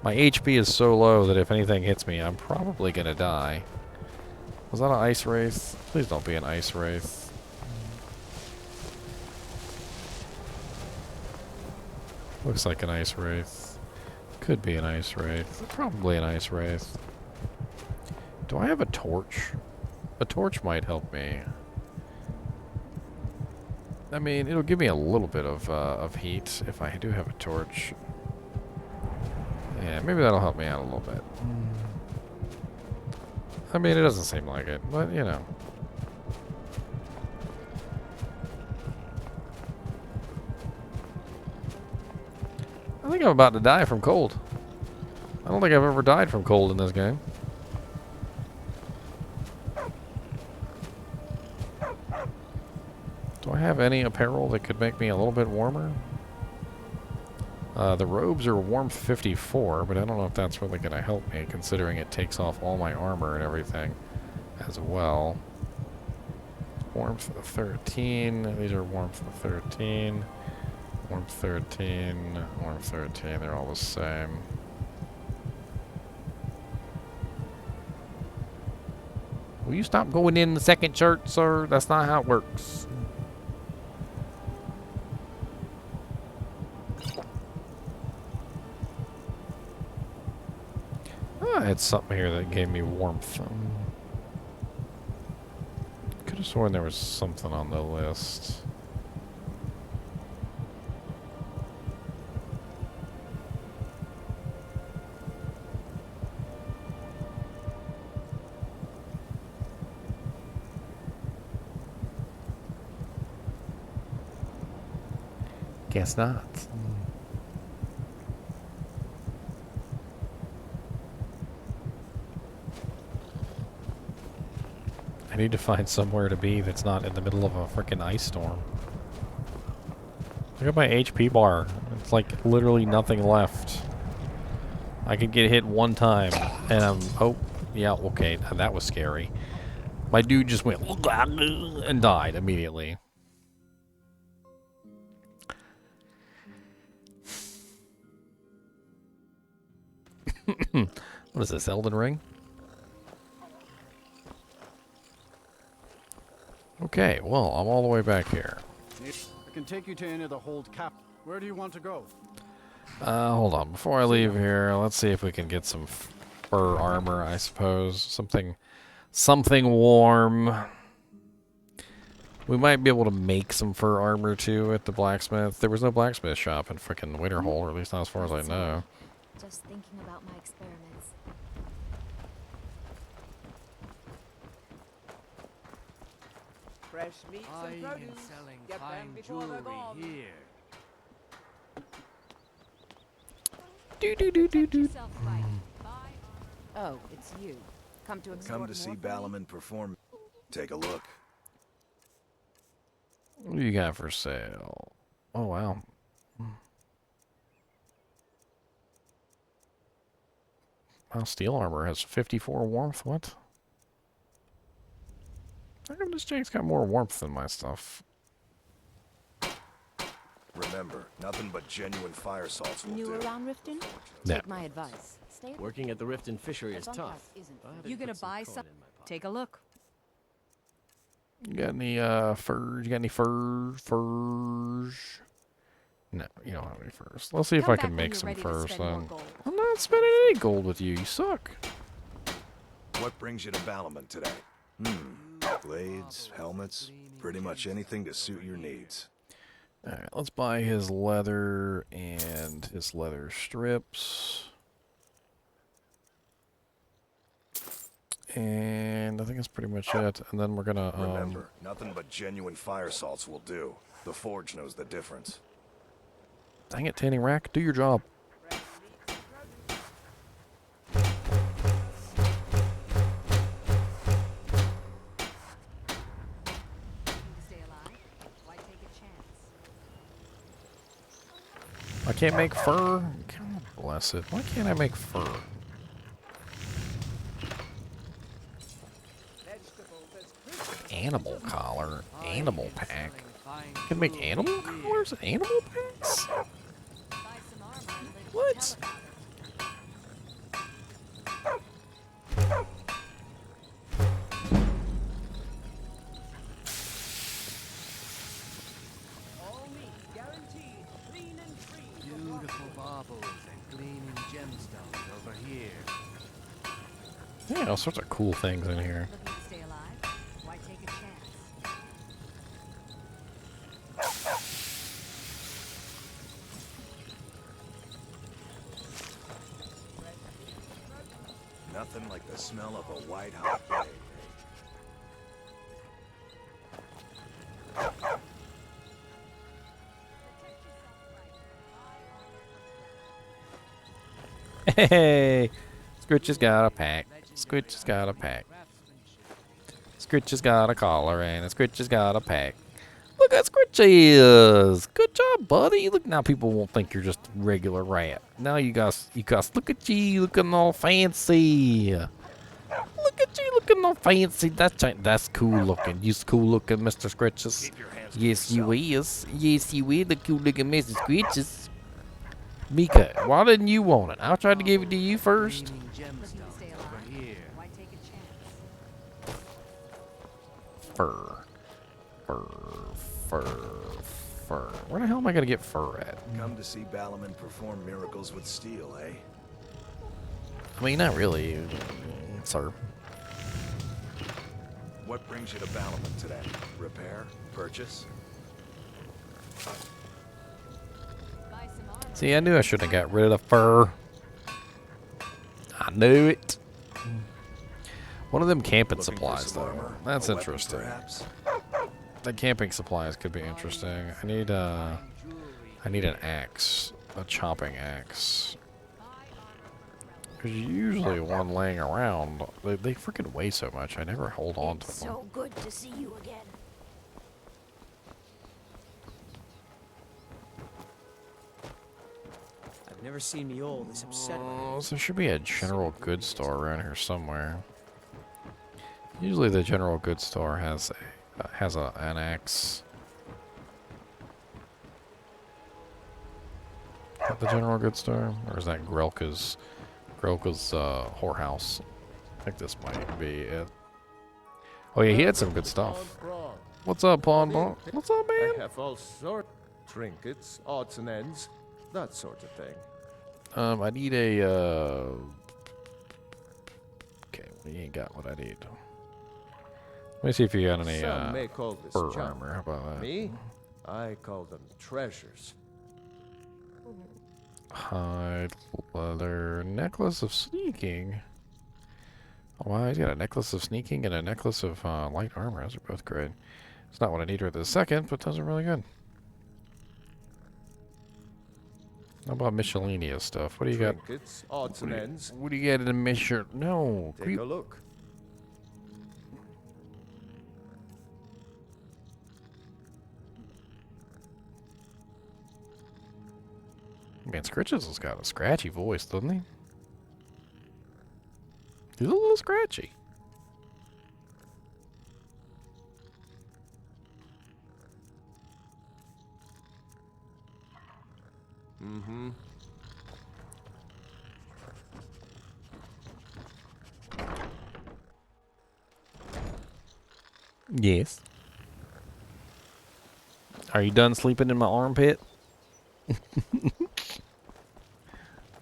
My HP is so low that if anything hits me, I'm probably gonna die. Was that an ice wraith? Please don't be an ice wraith. Looks like an ice wraith. Could be an ice wraith. Probably an ice wraith. Do I have a torch? A torch might help me. I mean, it'll give me a little bit of heat if I do have a torch. Yeah, maybe that'll help me out a little bit. I mean, it doesn't seem like it, but you know. I think I'm about to die from cold. I don't think I've ever died from cold in this game. Do I have any apparel that could make me a little bit warmer? The robes are warmth 54, but I don't know if that's really going to help me, considering it takes off all my armor and everything as well. Warmth 13. These are warmth 13. Warmth 13. Warmth 13. They're all the same. Will you stop going in the second shirt, sir? That's not how it works. I had something here that gave me warmth. Could have sworn there was something on the list. Guess not. I need to find somewhere to be that's not in the middle of a freaking ice storm. Look at my HP bar. It's like literally nothing left. I could get hit one time and I'm... Oh, yeah, okay. That was scary. My dude just went and died immediately. What is this, Elden Ring? Okay, well, I'm all the way back here. I can take you to any of the hold cap. Where do you want to go? Hold on. Before I leave here, let's see if we can get some fur armor, I suppose. Something warm. We might be able to make some fur armor, too, at the blacksmith. There was no blacksmith shop in frickin' Winterhold, or at least not as far as I know. Just thinking about my experiments. Fresh meats and produce. Selling Get them fine before they're jewelry gone. here. Oh, it's you. Come to explore. Come to see Balaman perform. Take a look. What do you got for sale? Oh, wow. Wow, steel armor has 54 warmth. What? How come this Jake's got more warmth than my stuff? Remember, nothing but genuine fire salts will New do. around Riften? Yeah. Take my advice. Stay Working at the Riften fishery is tough. You gonna buy some? Take a look. You got any furs? You got any furs? No, you don't have any furs. Let's see if I can make some furs then. I'm not spending any gold with you. You suck. What brings you to Balaman today? Blades, helmets, pretty much anything to suit your needs. Alright, let's buy his leather and his leather strips. And I think that's pretty much it. And then we're gonna Remember, nothing but genuine fire salts will do. The forge knows the difference. Dang it, Tanning Rack, do your job. I can't make fur? God bless it. Why can't I make fur? Animal collar. Animal pack. You can make animal collars and animal packs? What? Beautiful baubles and gleaming gemstones over here. Yeah, all sorts of cool things in here. Looking to stay alive? Why take a chance? Nothing like the smell of a white-hot blade. Hey, Scritch has got a pack. Scritch has got a pack. Scritch has got a collar and Scritch has got a pack. Look at Scritches. Good job, buddy. Look, now people won't think you're just a regular rat. Now you guys, look at you looking all fancy. Look at you looking all fancy. That's cool looking. You's cool looking, Mr. Scritches. Yes, you is. Yes, you is the cool looking Mr. Scritches. Mika, why didn't you want it? I tried to give it to you first. Fur. Where the hell am I gonna get fur at? Come to see Balaman perform miracles with steel, eh? I mean, not really, sir. What brings you to Balaman today? Repair? Purchase? See, I knew I shouldn't have got rid of the fur. I knew it. One of them camping supplies, though. That's interesting. The camping supplies could be interesting. I need an axe, a chopping axe. There's usually one laying around. They freaking weigh so much. I never hold on to them. So good to see you again. I've never seen me all this upset. So there should be a general goods store around here somewhere. Usually the general goods store has an axe. At the general goods store, or is that Grelka's whorehouse? I think this might be it. Oh yeah, he had some good stuff. What's up, Pawn Ball? What's up, man? I have all sorts of trinkets, odds and ends, that sort of thing. I need a okay, we ain't got what I need. Let me see if you got any Some may call this fur junk. armor. How about that? Me, I call them treasures. Hide leather necklace of sneaking. Oh, wow, he's got a necklace of sneaking and a necklace of light armor. Those are both great. It's not what I need right this second, but those are really good. How about miscellaneous stuff? What do you got? Trinkets, odds and ends. What do you get in the measure? No. Take a look. Man, Scritches has got a scratchy voice, doesn't he? He's a little scratchy. Mm-hmm. Yes. Are you done sleeping in my armpit?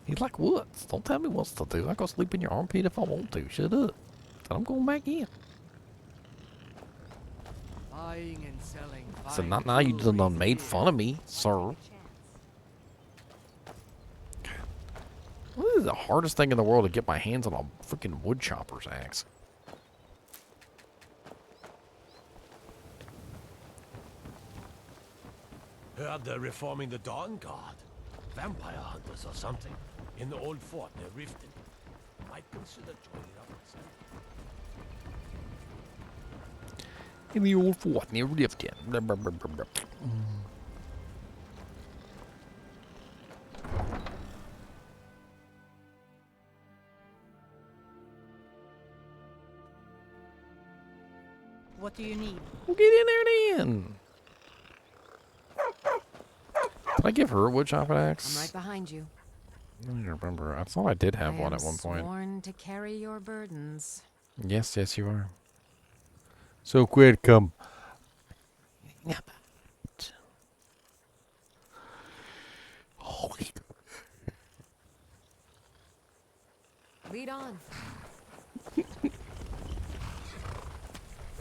He's like, what? Don't tell me what to do. I go sleep in your armpit if I want to. Shut up. And I'm going back in. Buying and selling. So not now you done made fun of me, sir. What is the hardest thing in the world to get my hands on a freaking wood chopper's axe? Heard they're reforming the Dawn Guard. Vampire hunters or something. In the old fort near Riften. Might consider joining up with them. In the old fort near Riften. What do you need? Well, get in there then. Did I give her a wood chopping axe? I'm right behind you. I don't even remember. I thought I did have one I at one point. sworn to carry your burdens. Yes, yes, you are. So quick, come. Lead on.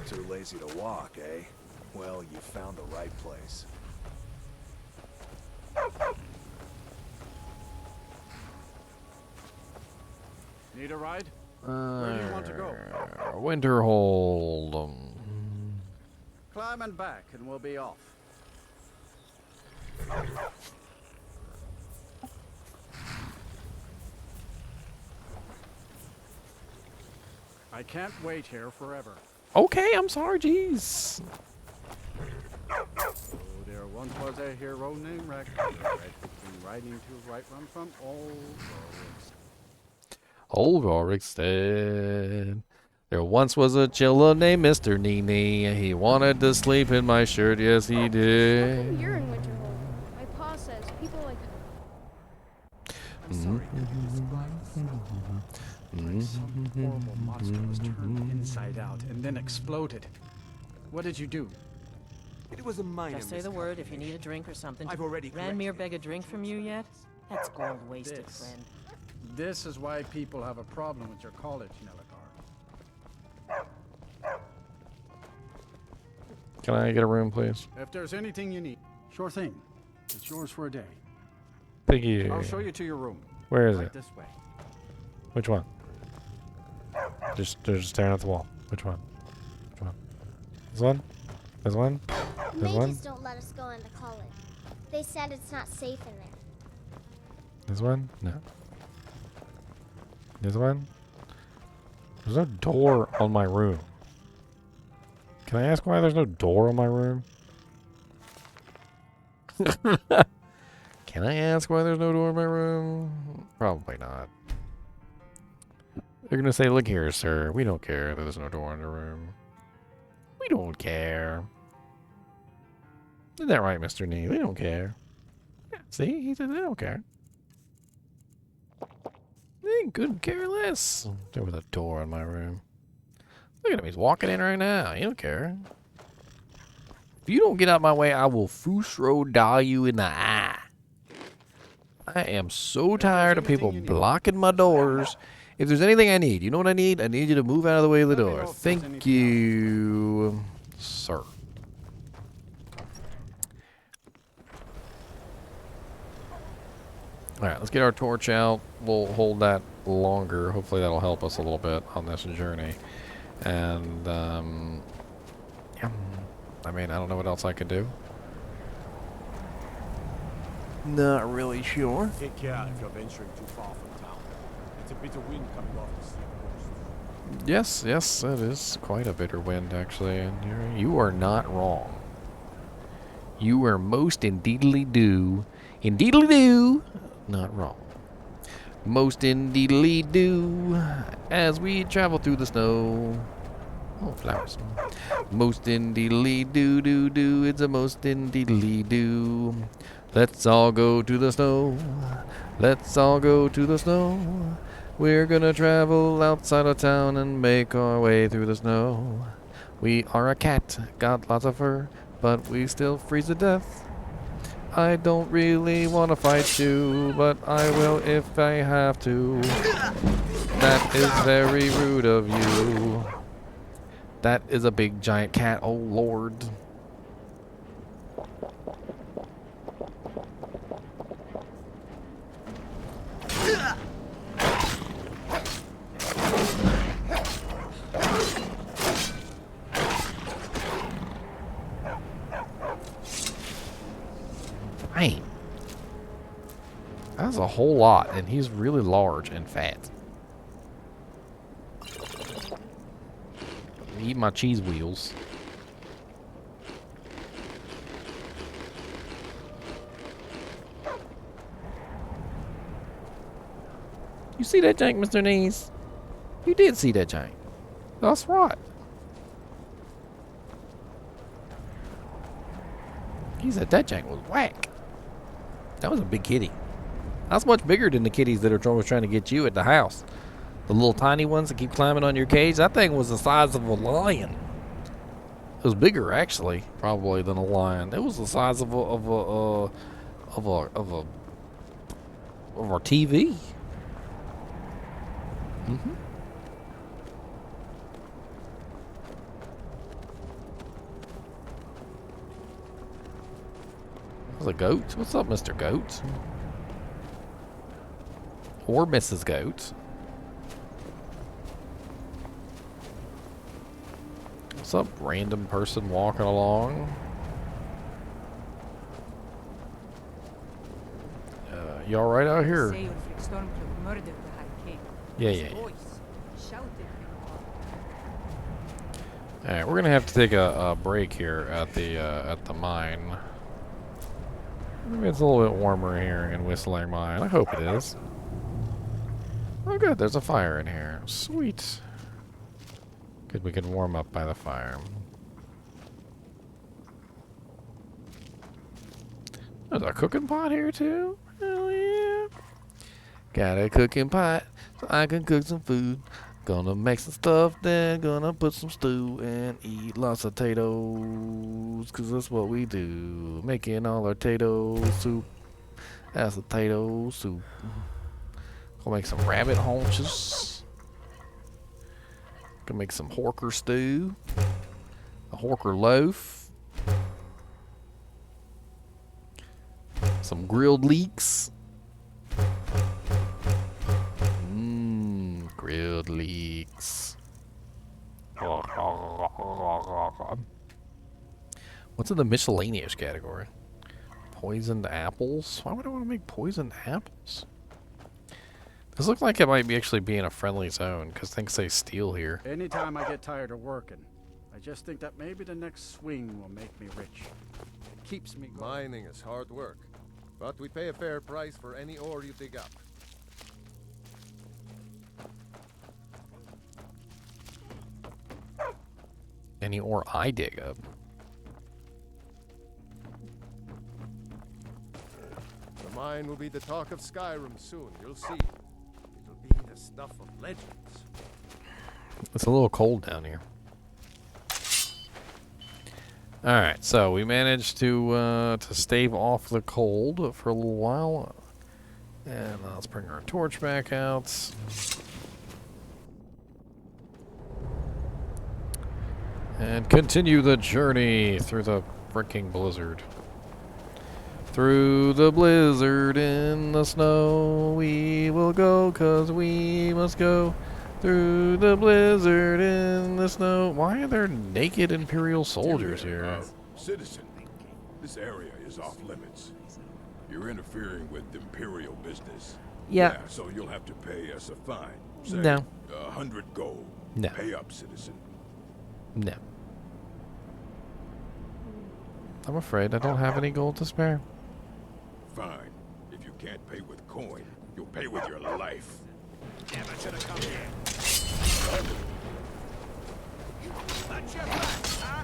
Too lazy to walk, eh? Well, you found the right place. Need a ride? Where do you want to go? Winterhold. Climb and back, and we'll be off. I can't wait here forever. Okay, I'm sorry, jeez. Oh, there once was a hero named Raft, riding to right run from Old Rorikstead. There once was a chilla named Mr. NiNi. He wanted to sleep in my shirt, yes he How come did. you're in Winterhold? My pa says people like... I'm sorry, could you describe the smell? Like some horrible monster was turned inside out and then exploded. What did you do? It was a minor Just say the word if you need a drink or something. I've already Ranmir beg a drink from you yet? That's gold wasted, friend. This is why people have a problem with your college, Neligar. Can I get a room, please? If there's anything you need, sure thing. It's yours for a day. Thank you. I'll show you to your room. Where is Right it? this way. Which one? Just staring at the wall. Which one? Which one? This one? This one? The This one? mages don't let us go into college. They said it's not safe in there. This one? No. This one? There's no door on my room. Can I ask why there's no door on my room? Can I ask why there's no door in my room? Probably not. They're gonna say, look here, sir. We don't care that there's no door in the room. We don't care. Isn't that right, Mr. Nee? We don't care. Yeah, see? He said they don't care. They couldn't care less. There was a door in my room. Look at him. He's walking in right now. He don't care. If you don't get out my way, I will Fusro die you in the eye. I am so tired of people blocking my doors. If there's anything I need, you know what I need? I need you to move out of the way of the door. Thank you, sir. Alright, let's get our torch out. We'll hold that longer. Hopefully that'll help us a little bit on this journey. And, yeah. I mean, I don't know what else I could do. Not really sure. Take care if you're venturing too far from town. It's a bitter wind coming off the sea coast. Yes, yes, it is quite a bitter wind, actually. And you are not wrong. You are most indeedly not wrong. Most indeedly do as we travel through the snow. Oh, flowers. Most indeedly do. It's a most indeedly do. Let's all go to the snow. Let's all go to the snow. We're gonna travel outside of town and make our way through the snow. We are a cat, got lots of fur, but we still freeze to death. I don't really want to fight you, but I will if I have to. That is very rude of you. That is a big giant cat, oh lord. Dang. That's a whole lot, and he's really large and fat. Eat my cheese wheels. You see that jank, Mr. Knees? You did see that jank. That's right. He said that jank was whack. That was a big kitty. That's much bigger than the kitties that are always trying to get you at the house. The little tiny ones that keep climbing on your cage. That thing was the size of a lion. It was bigger, actually, probably than a lion. It was the size of our TV. Mm-hmm. There's a goat. What's up, Mr. Goat? Or Mrs. Goat. What's up, random person walking along? You alright out here? Yeah. Alright, we're gonna have to take a break here at the mine. Maybe it's a little bit warmer here in Whistling Mine. I hope it is. Oh good, there's a fire in here. Sweet. Good, we can warm up by the fire. There's a cooking pot here too? Hell yeah. Got a cooking pot so I can cook some food. Gonna make some stuff, then gonna put some stew and eat lots of potatoes, cause that's what we do. Making all our potato soup. That's a potato soup. Gonna make some rabbit haunches. Gonna make some horker stew. A horker loaf. Some grilled leeks. Grilled leeks. What's in the miscellaneous category? Poisoned apples? Why would I want to make poisoned apples? This looks like it might be actually be in a friendly zone, because things say steel here. Anytime I get tired of working, I just think that maybe the next swing will make me rich. It keeps me going. Mining is hard work, but we pay a fair price for any ore you dig up. Any ore I dig up. The mine will be the talk of Skyrim soon, you'll see. It'll be the stuff of legends. It's a little cold down here. Alright, so we managed to stave off the cold for a little while. And let's bring our torch back out. And continue the journey through the freaking blizzard. Through the blizzard in the snow we will go, 'cause we must go. Through the blizzard in the snow. Why are there naked Imperial soldiers here? Citizen, this area is off limits. You're interfering with Imperial business. Yeah. So you'll have to pay us a fine. Say, No. 100 gold. No. Pay up, citizen. No. I'm afraid I don't have any gold to spare. Fine. If you can't pay with coin, you'll pay with your life. Damn, I should have come here. Let your back, huh?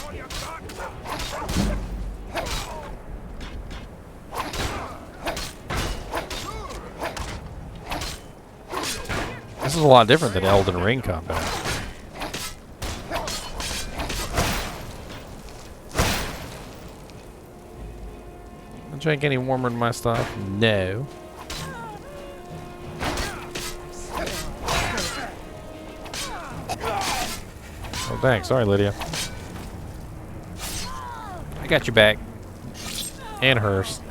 All you This is a lot different than Elden Ring combat. Drink any warmer than my stuff? No. Oh, thanks. Sorry, Lydia. I got your back. And hers.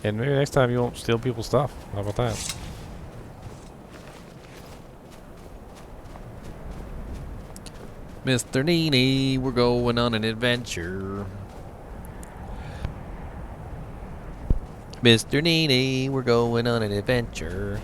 And maybe next time you won't steal people's stuff. How about that? Mr. NiNi, we're going on an adventure. Mr. NiNi, we're going on an adventure.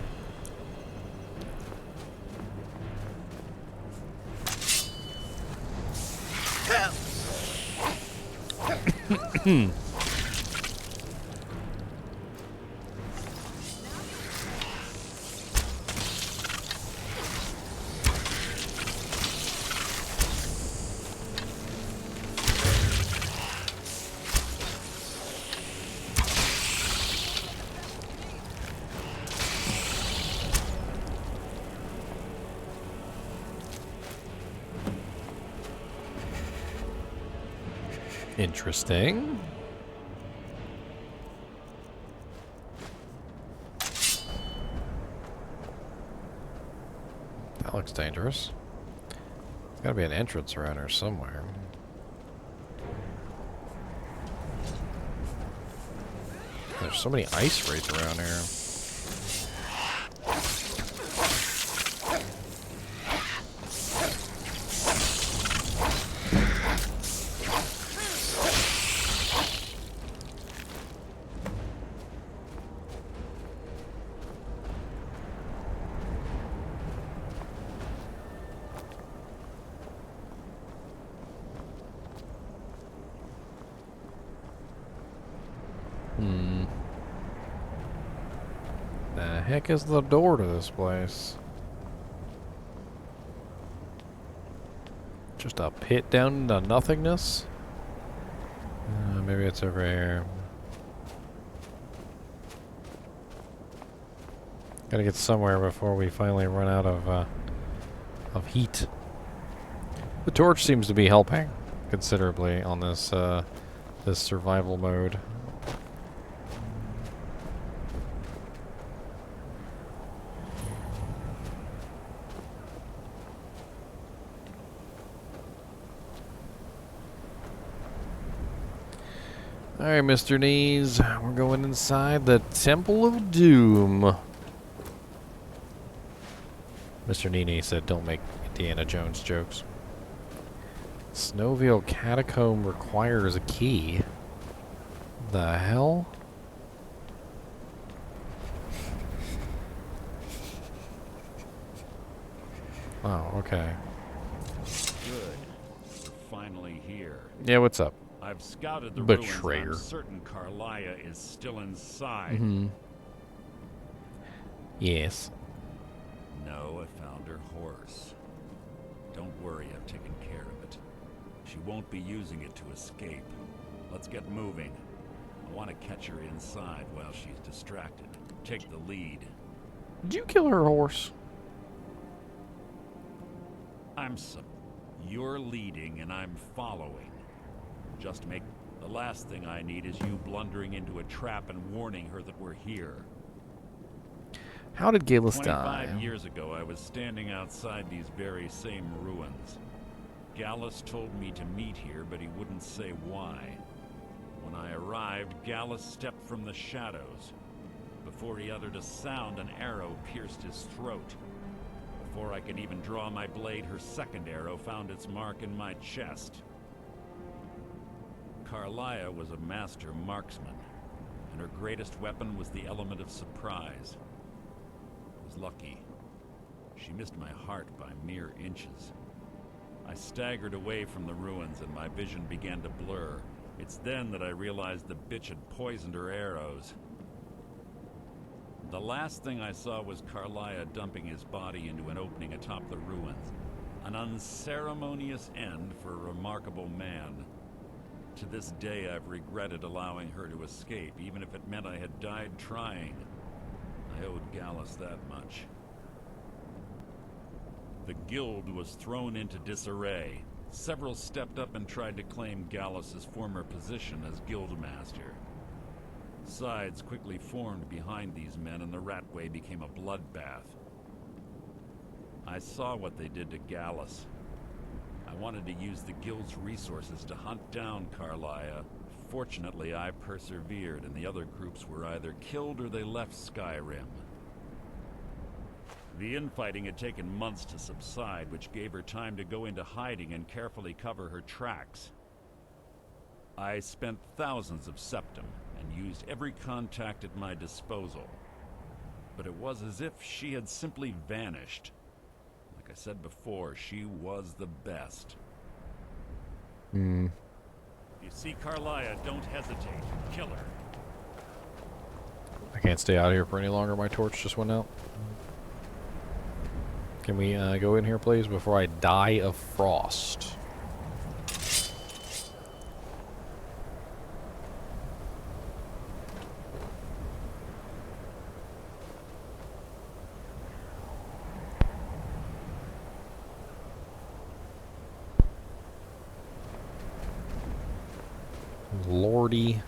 Interesting. That looks dangerous. There's gotta be an entrance around here somewhere. There's so many ice wraiths around here. heck is the door to this place? Just a pit down into nothingness? Maybe it's over here. Gotta get somewhere before we finally run out of heat. The torch seems to be helping considerably on this this survival mode. Alright, Mr. Knees, we're going inside the Temple of Doom. Mr. NiNi said don't make Indiana Jones jokes. Snowveil Catacomb requires a key. The hell? Oh, okay. Good. We're finally here. Yeah, what's up? I've scouted the Betrayer. ruins. I'm certain Carlia is still inside. Mm-hmm. Yes. No, I found her horse. Don't worry, I've taken care of it. She won't be using it to escape. Let's get moving. I want to catch her inside while she's distracted. Take the lead. Did you kill her horse? You're leading and I'm following. Just make... The last thing I need is you blundering into a trap and warning her that we're here. How did Galus die? 25 years ago, I was standing outside these very same ruins. Gallus told me to meet here, but he wouldn't say why. When I arrived, Gallus stepped from the shadows. Before he uttered a sound, an arrow pierced his throat. Before I could even draw my blade, her second arrow found its mark in my chest. Carlia was a master marksman, and her greatest weapon was the element of surprise. I was lucky. She missed my heart by mere inches. I staggered away from the ruins and my vision began to blur. It's then that I realized the bitch had poisoned her arrows. The last thing I saw was Carlia dumping his body into an opening atop the ruins. An unceremonious end for a remarkable man. To this day, I've regretted allowing her to escape, even if it meant I had died trying. I owed Gallus that much. The guild was thrown into disarray. Several stepped up and tried to claim Gallus's former position as guildmaster. Sides quickly formed behind these men, and the Ratway became a bloodbath. I saw what they did to Gallus. I wanted to use the guild's resources to hunt down Carlia. Fortunately, I persevered, and the other groups were either killed or they left Skyrim. The infighting had taken months to subside, which gave her time to go into hiding and carefully cover her tracks. I spent thousands of septum and used every contact at my disposal. But it was as if she had simply vanished. Like I said before, she was the best. Hmm. If you see Carlia, don't hesitate. Kill her. I can't stay out here for any longer. My torch just went out. Can we go in here, please, before I die of frost? Lordy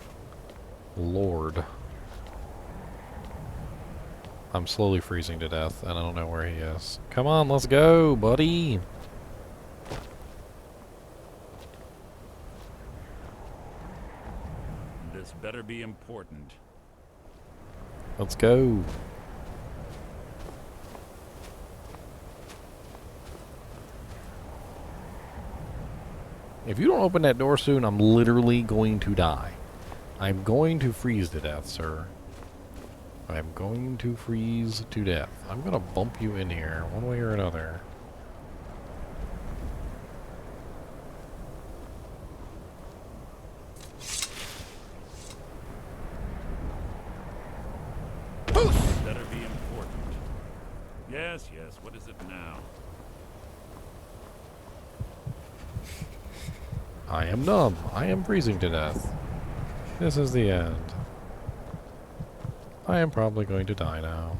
Lord. I'm slowly freezing to death, and I don't know where he is. Come on, let's go, buddy! This better be important. Let's go. If you don't open that door soon, I'm literally going to die. I'm going to freeze to death, sir. I'm going to freeze to death. I'm going to bump you in here, one way or another. Better be important. Yes, yes. What is it now? I am numb. I am freezing to death. This is the end. I am probably going to die now.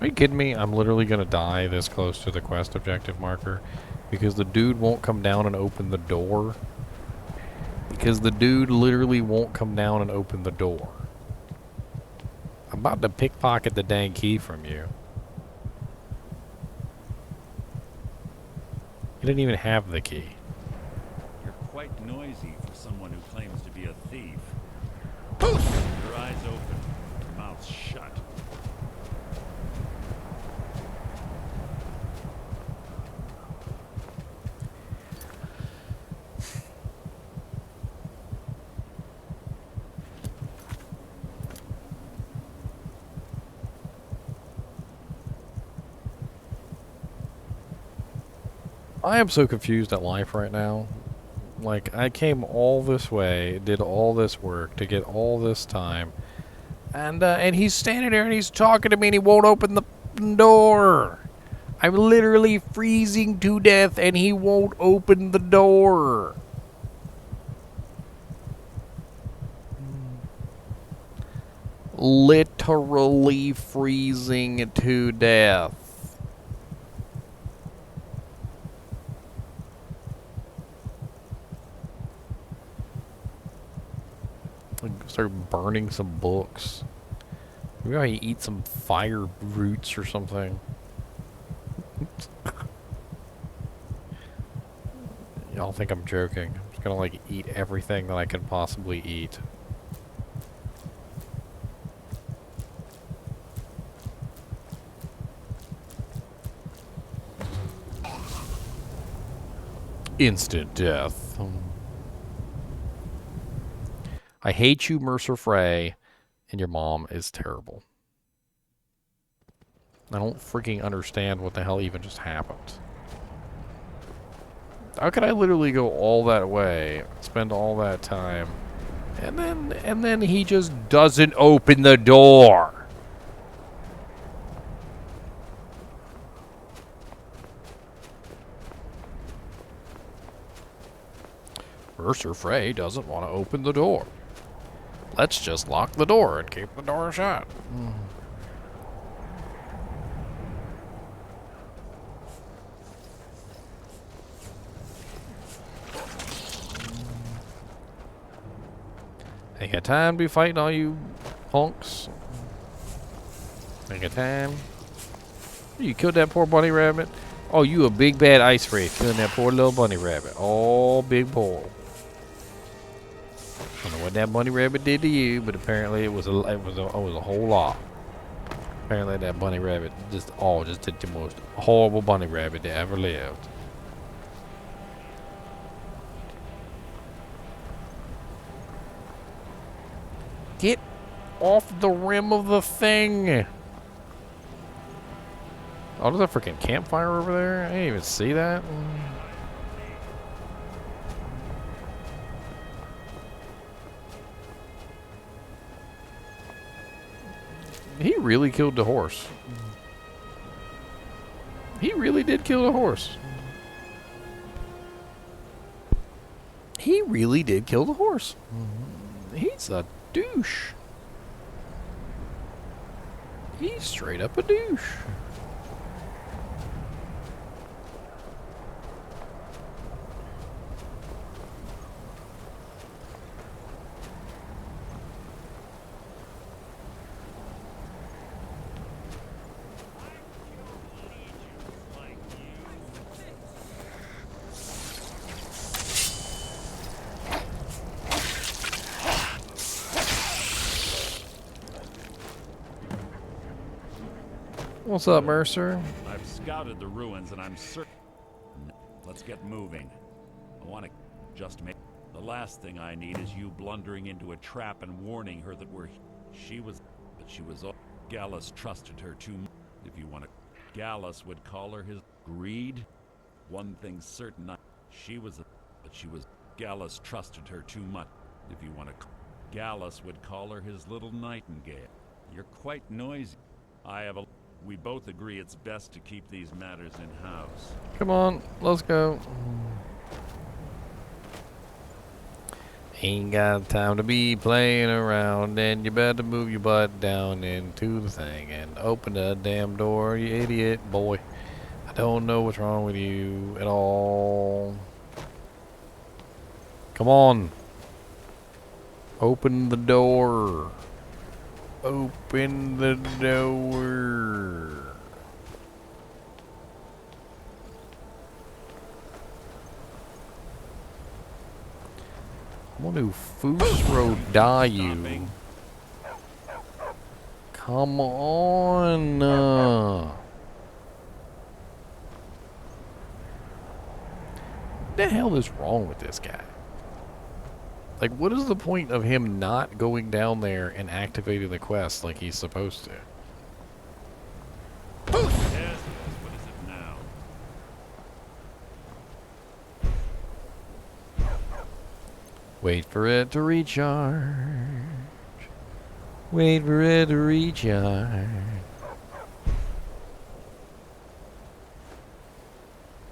Are you kidding me? I'm literally gonna die this close to the quest objective marker because the dude won't come down and open the door. Because the dude literally won't come down and open the door. I'm about to pickpocket the dang key from you. You didn't even have the key. You're quite noisy for someone who claims to be a thief. Your eyes open, your mouth shut. I am so confused at life right now. Like, I came all this way, did all this work to get all this time, and he's standing there and he's talking to me and he won't open the door. I'm literally freezing to death and he won't open the door. Literally freezing to death. Start burning some books. Maybe I eat some fire roots or something. Y'all think I'm joking. I'm just gonna like eat everything that I can possibly eat. Instant death. I hate you, Mercer Frey, and your mom is terrible. I don't freaking understand what the hell even just happened. How could I literally go all that way, spend all that time, and then he just doesn't open the door? Mercer Frey doesn't want to open the door. Let's just lock the door and keep the door shut. Ain't got time to be fighting all you punks. Ain't got time. You killed that poor bunny rabbit? Oh, you a big bad ice wraith killing that poor little bunny rabbit. Oh, big boy. I don't know what that bunny rabbit did to you, but apparently it was a whole lot. Apparently that bunny rabbit just did the most horrible bunny rabbit that ever lived. Get off the rim of the thing! Oh, there's a freaking campfire over there? I didn't even see that. He really killed the horse. He really did kill the horse. He really did kill the horse. He's a douche. He's straight up a douche. What's up, Mercer? I've scouted the ruins and I'm certain. Let's get moving. I want to just make. The last thing I need is you blundering into a trap and warning her that she was. But she was all... Gallus trusted her too much. If you want to... Gallus would call her his... Greed? One thing's certain, she was a... But she was... Gallus trusted her too much. If you want to... Gallus would call her his little nightingale. You're quite noisy. I have a... We both agree it's best to keep these matters in-house. Come on, let's go. Ain't got time to be playing around, and you better move your butt down into the thing and open the damn door, you idiot boy. I don't know what's wrong with you at all. Come on. Open the door. Open the door. I'm gonna Fusro die you. Come on. What the hell is wrong with this guy? Like, what is the point of him not going down there and activating the quest like he's supposed to? Yes, what is it now? Wait for it to recharge. Wait for it to recharge.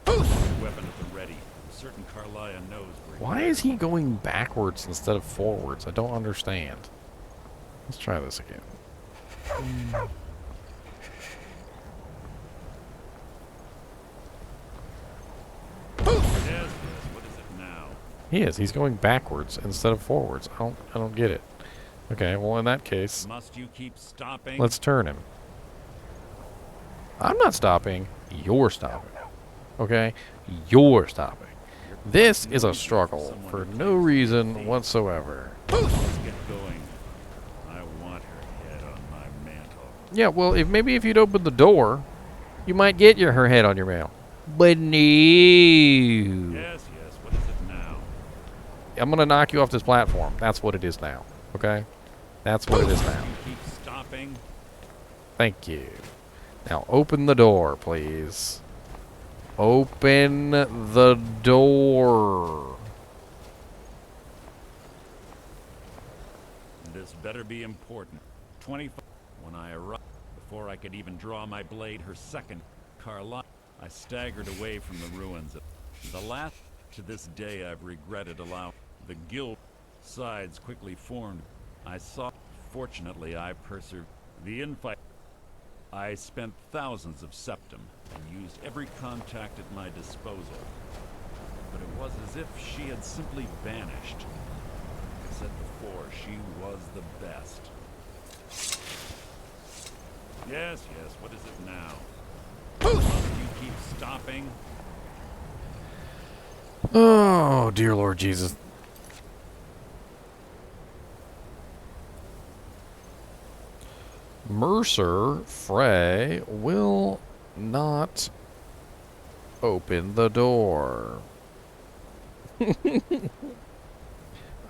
Weapon at the ready. I'm certain Carlia knows where. Why is he going backwards instead of forwards? I don't understand. Let's try this again. Yes, what is it now? He is. He's going backwards instead of forwards. I don't get it. Okay, well in that case, Must you keep stopping? let's turn him. I'm not stopping. You're stopping. Okay? You're stopping. This is a struggle for no reason whatsoever. Let's get going. I want her head on my mantle. Yeah, well, maybe if you'd open the door, you might get her head on your mail. But no. Yes, what is it now? I'm gonna knock you off this platform. That's what it is now. Okay? That's what it is now. Keep stopping. Thank you. Now open the door, please. Open the door. This better be important. 25. When I arrived, before I could even draw my blade, her second, Carla, I staggered away from the ruins. The last, to this day, I've regretted allowing the guild sides quickly formed. I saw, fortunately, I persevered. The infight. I spent thousands of septum and used every contact at my disposal. But it was as if she had simply vanished. Like I said before, she was the best. Yes, what is it now? You keep stopping. Oh, dear Lord Jesus. Mercer Frey will not open the door.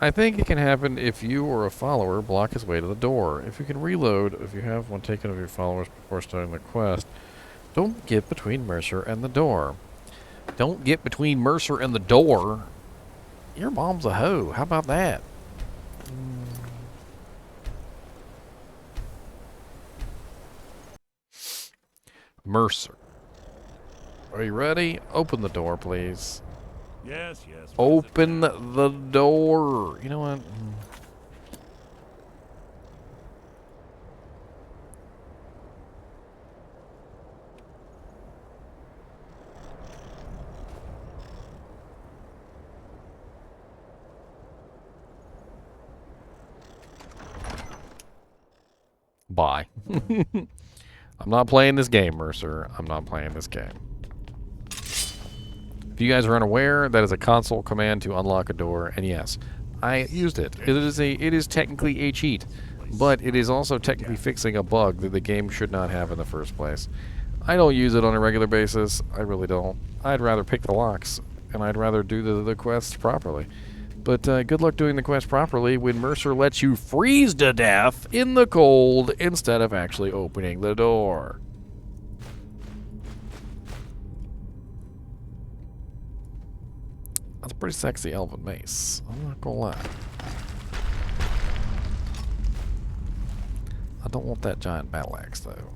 I think it can happen if you or a follower block his way to the door. If you can reload, if you have one taken of your followers before starting the quest, don't get between Mercer and the door. Don't get between Mercer and the door. Your mom's a hoe. How about that? Mercer. Are you ready? Open the door, please. Yes. Open the door. You know what? Bye. I'm not playing this game, Mercer. I'm not playing this game. If you guys are unaware, that is a console command to unlock a door, and yes, I used it. It is technically a cheat, but it is also technically fixing a bug that the game should not have in the first place. I don't use it on a regular basis. I really don't. I'd rather pick the locks, and I'd rather do the quests properly. But good luck doing the quest properly when Mercer lets you freeze to death in the cold instead of actually opening the door. That's a pretty sexy elven mace. I'm not gonna lie. I don't want that giant battle axe though.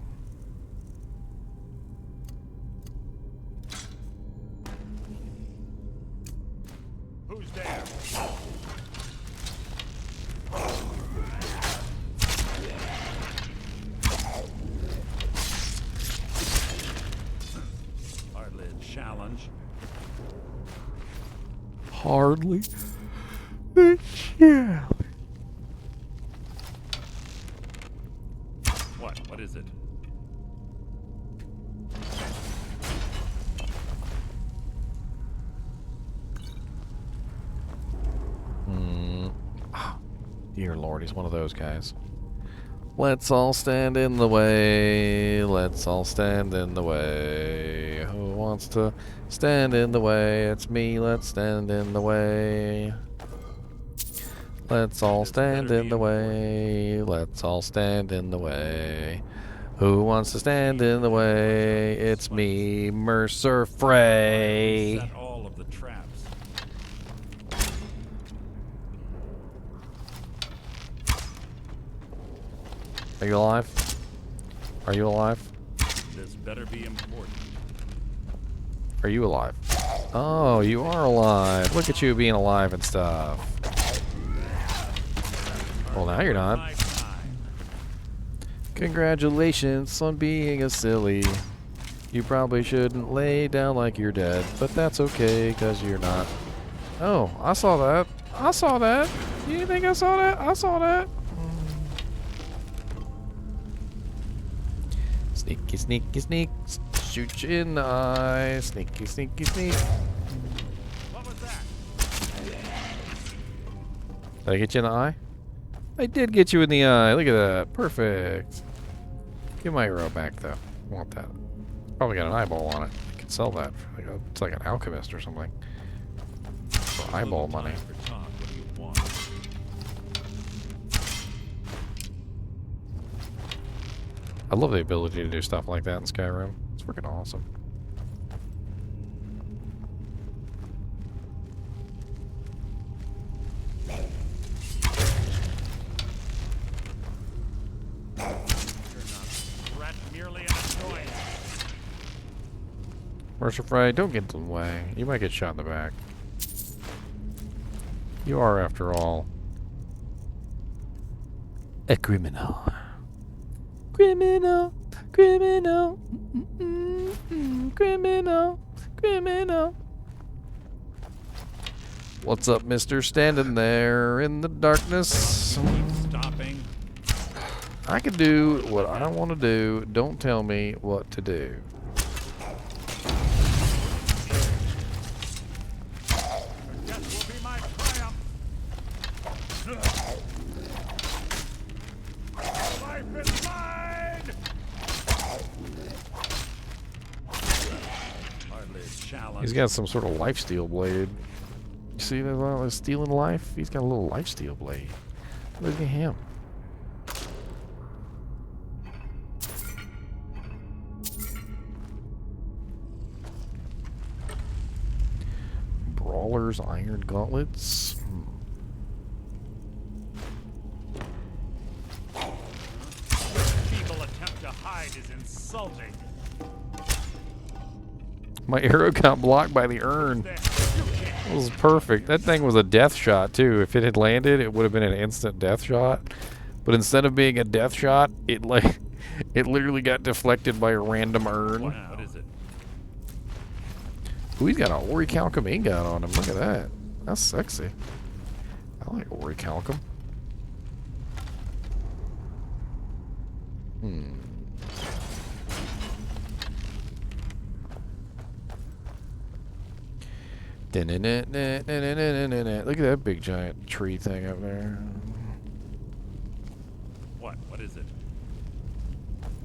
Who's there? Hardly a challenge. Hardly a challenge. What is it? Dear Lord, he's one of those guys. Let's all stand in the way. Let's all stand in the way. Who wants to stand in the way? It's me. Let's stand in the way. Let's all stand in the way. Let's all stand in the way. Who wants to stand in the way? It's me, Mercer Frey. Set all of the traps. Are you alive? Are you alive? This better be important. Are you alive? Oh, you are alive. Look at you being alive and stuff. Well, now you're not. Congratulations on being a silly. You probably shouldn't lay down like you're dead, but that's okay, because you're not. Oh, I saw that. I saw that. You think I saw that? I saw that. Sneaky, sneaky, sneak. Shoot you in the eye. Sneaky, sneaky, sneak. What was that? Did I get you in the eye? I did get you in the eye. Look at that. Perfect. Give my arrow back, though. I want that. Probably got an eyeball on it. I could sell that. For like it's like an alchemist or something. For eyeball money. I love the ability to do stuff like that in Skyrim. It's freaking awesome. Mercer Frey, don't get in the way. You might get shot in the back. You are, after all, a criminal. Criminal, criminal, criminal, criminal. What's up, mister? Standing there in the darkness. Stopping. I can do what I want to do. Don't tell me what to do. He's got some sort of lifesteal blade. You see that stealing life? He's got a little lifesteal blade. Look at him. Brawler's iron gauntlets. People attempt to hide is insulting. My arrow got blocked by the urn. It was perfect. That thing was a death shot, too. If it had landed, it would have been an instant death shot. But instead of being a death shot, it literally got deflected by a random urn. Wow. What is it? Ooh, he's got an orichalcum ingot on him. Look at that. That's sexy. I like orichalcum. Look at that big giant tree thing up there. What is it?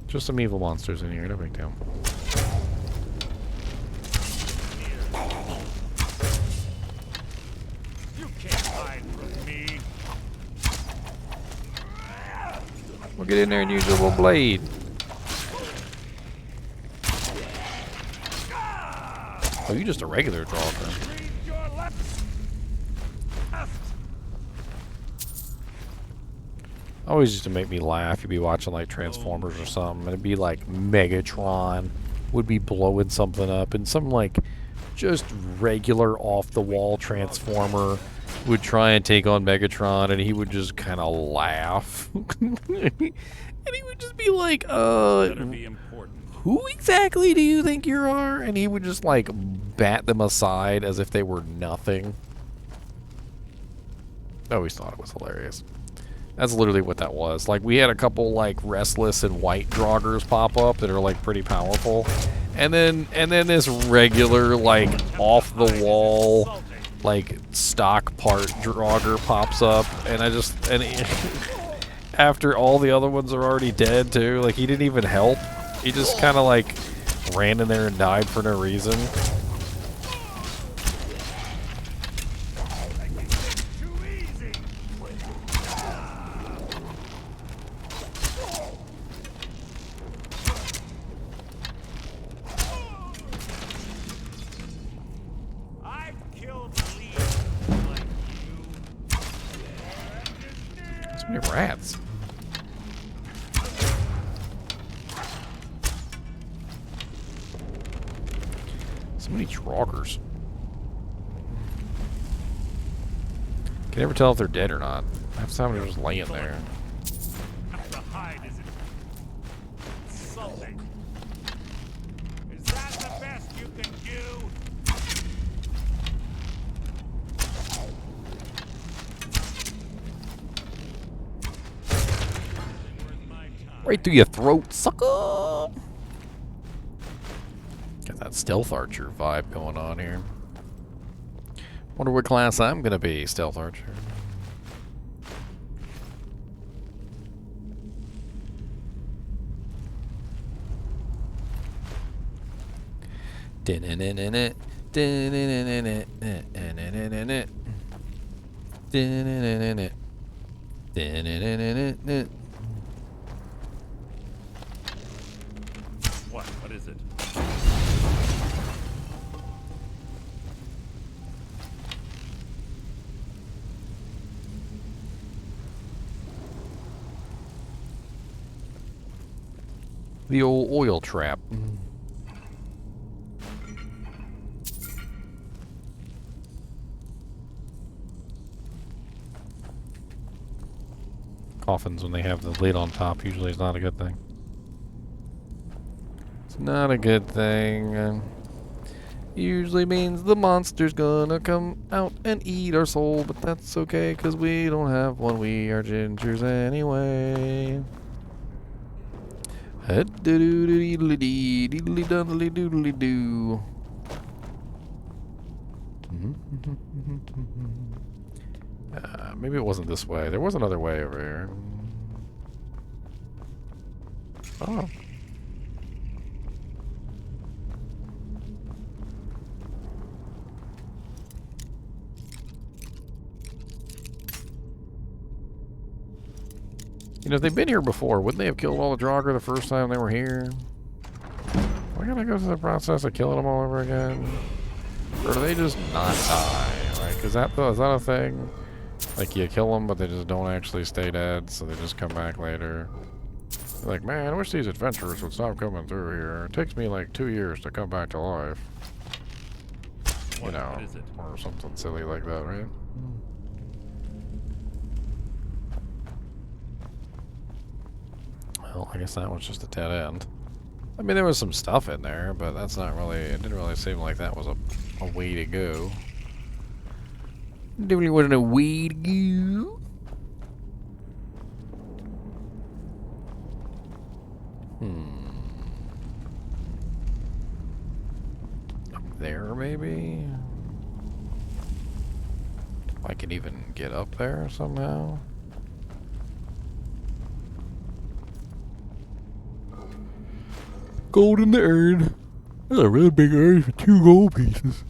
Just some evil monsters in here, no big deal. You can't hide We'll get in there and use your little blade. Oh, you just a regular Draugr. Always used to make me laugh. You'd be watching like Transformers or something, and it'd be like Megatron would be blowing something up, and some like just regular off-the-wall Transformer would try and take on Megatron, and he would just kind of laugh. And he would just be like, who exactly do you think you are? And he would just like bat them aside as if they were nothing. I always thought it was hilarious. That's literally what that was. Like, we had a couple like restless and white Draugrs pop up that are like pretty powerful. And then this regular, like, off-the-wall, like, stock part Draugr pops up, and after all the other ones are already dead, too, like, he didn't even help. He just kind of, like, ran in there and died for no reason. Rats. So many Draugrs. Can never tell if they're dead or not. Half the time they're just laying there. The hide is insulting. Is that the best you can do? Right through your throat, sucker! Got that stealth archer vibe going on here. Wonder what class I'm gonna be, stealth archer. What is it? The old oil trap. Coffins, when they have the lid on top, usually is not a good thing. It's not a good thing. Usually means the monster's gonna come out and eat our soul, but that's okay, because we don't have one. We are gingers anyway. Doodly-doodly-doodly-doo. Maybe it wasn't this way. There was another way over here. Oh. You know, if they've been here before, wouldn't they have killed all the Draugr the first time they were here? Why gotta go through the process of killing them all over again? Or do they just not die? Like, is that a thing? Like, you kill them, but they just don't actually stay dead, so they just come back later. They're like, man, I wish these adventurers would stop coming through here. It takes me like 2 years to come back to life. You know, what is it? or something silly like that, right? Well, I guess that was just a dead end. I mean, there was some stuff in there, but that's not really, it didn't really seem like that was a way to go. Definitely wasn't a way to go. Up there, maybe? If I can even get up there somehow. Gold in the urn. That's a really big urn for 2 gold pieces.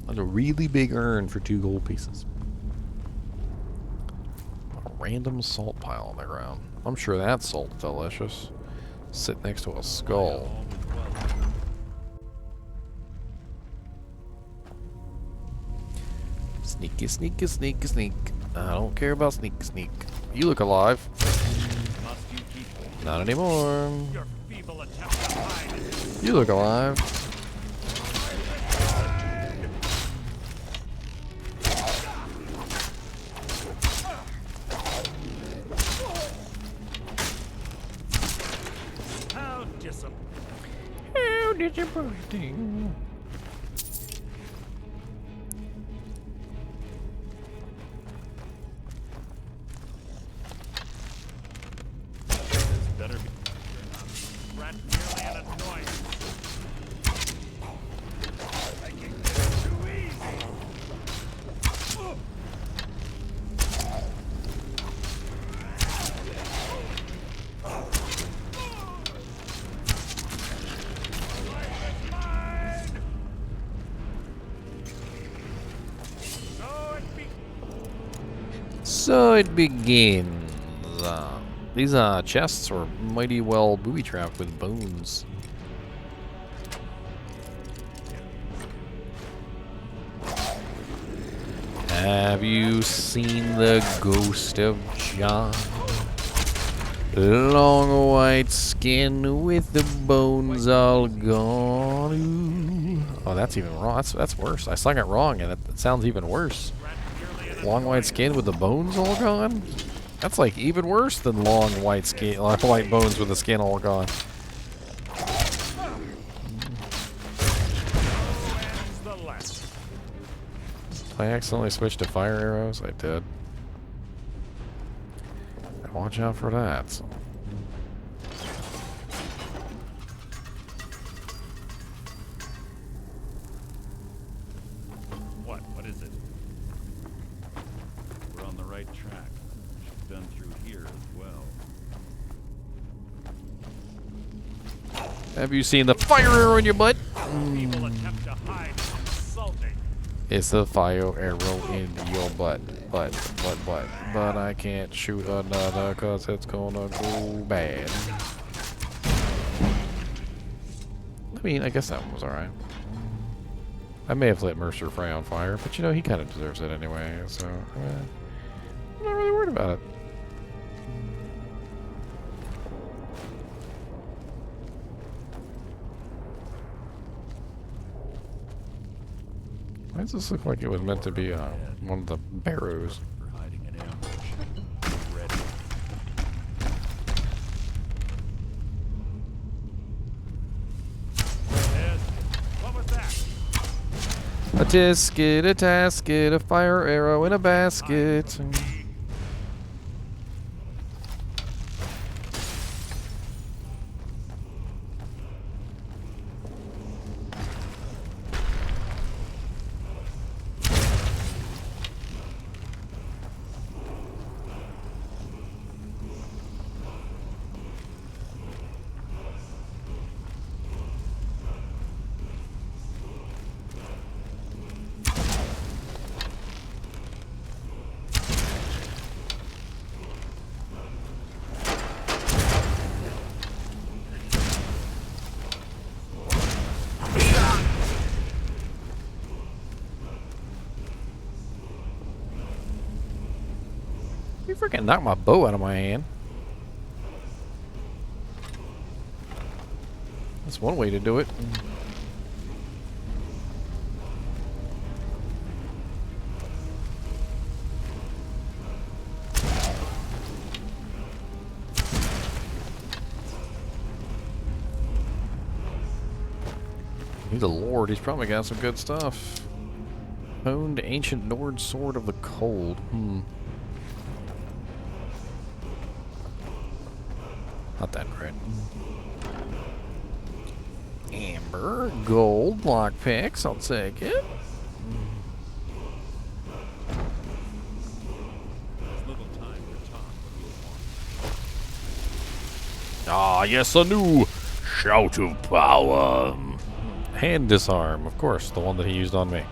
That's a really big urn for 2 gold pieces. random salt pile on the ground. I'm sure that salt's delicious. Sit next to a skull. Sneaky, sneaky, sneaky, sneak. I don't care about sneak, sneak. You look alive. Not anymore. You look alive. How disappointing. So it begins. These chests are mighty well booby-trapped with bones. Have you seen the ghost of John? Long white skin with the bones all gone. Ooh. Oh, that's even wrong. That's worse. I sung it wrong, and it sounds even worse. Long white skin with the bones all gone? That's like even worse than long white skin, like white bones with the skin all gone. I accidentally switched to fire arrows. I did. Watch out for that. What is it? We're on the right track. Should have been through here as well. Have you seen the fire arrow in your butt? People attempt to hide. Insulting. It's the fire arrow in your butt. But I can't shoot another cause it's gonna go bad. I mean, I guess that one was alright. I may have lit Mercer Frey on fire, but you know, he kind of deserves it anyway, so I'm not really worried about it. Why does this look like it was meant to be one of the barrows? For hiding an ambush. Ready. What was that? A tisket, a tasket, a fire arrow in a basket. You freaking knocked my bow out of my hand. That's one way to do it. He's a lord. He's probably got some good stuff. Honed ancient Nord sword of the cold. Not that great. Amber, gold, lockpicks. I'll take it. Ah, yes, a new shout of power. Hand disarm, of course, the one that he used on me.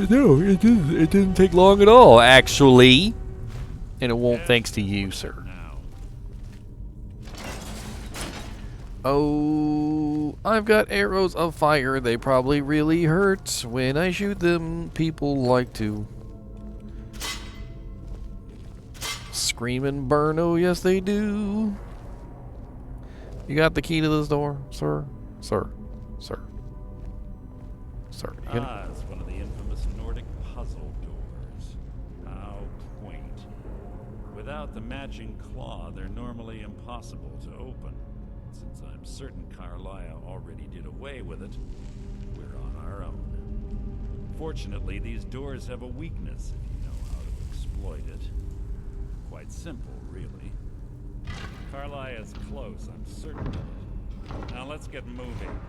No, it didn't. It didn't take long at all, actually. And it won't thanks to you, sir. Oh, I've got arrows of fire. They probably really hurt when I shoot them. People like to scream and burn. Oh, yes, they do. You got the key to this door, sir? Sir. Sir. Sir. It's one of the infamous Nordic puzzle doors. How quaint. Without the matching claw, they're normally impossible to open. Since I'm certain Carlia already did away with it, we're on our own. Fortunately, these doors have a weakness if you know how to exploit it. Quite simple, really. Carlia is close, I'm certain of it. Now let's get moving.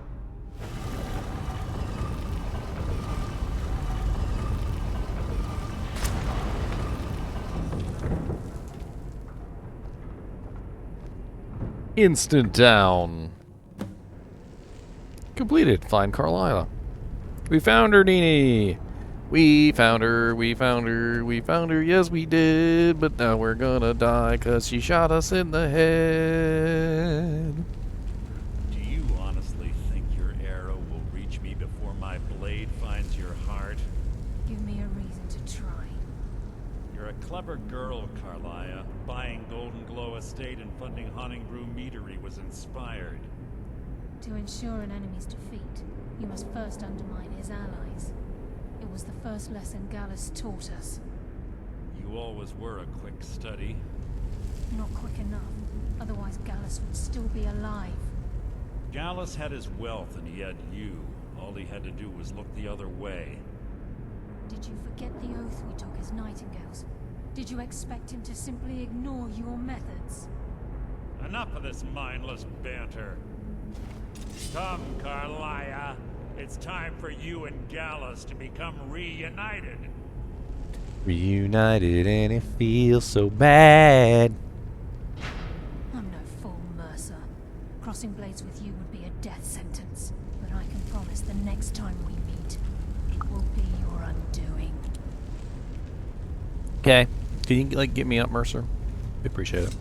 Instant down. Completed. Find Carlisle. We found her, NiNi. We found her. We found her. We found her. Yes, we did. But now we're gonna die because she shot us in the head. Do you honestly think your arrow will reach me before my blade finds your heart? Give me a reason to try. You're a clever girl, Carlia. Buying Golden Glow Estate and funding Haunting Brew Meadery was inspired. To ensure an enemy's defeat, you must first undermine his allies. It was the first lesson Gallus taught us. You always were a quick study. Not quick enough, otherwise Gallus would still be alive. Gallus had his wealth and he had you. All he had to do was look the other way. Did you forget the oath we took as nightingales? Did you expect him to simply ignore your methods? Enough of this mindless banter. Come, Carlia. It's time for you and Gallus to become reunited. Reunited and it feels so bad. I'm no fool, Mercer. Crossing blades with you would be a death sentence. But I can promise the next time we meet, it will be your undoing. Okay. Can you, like, get me up, Mercer? I appreciate it.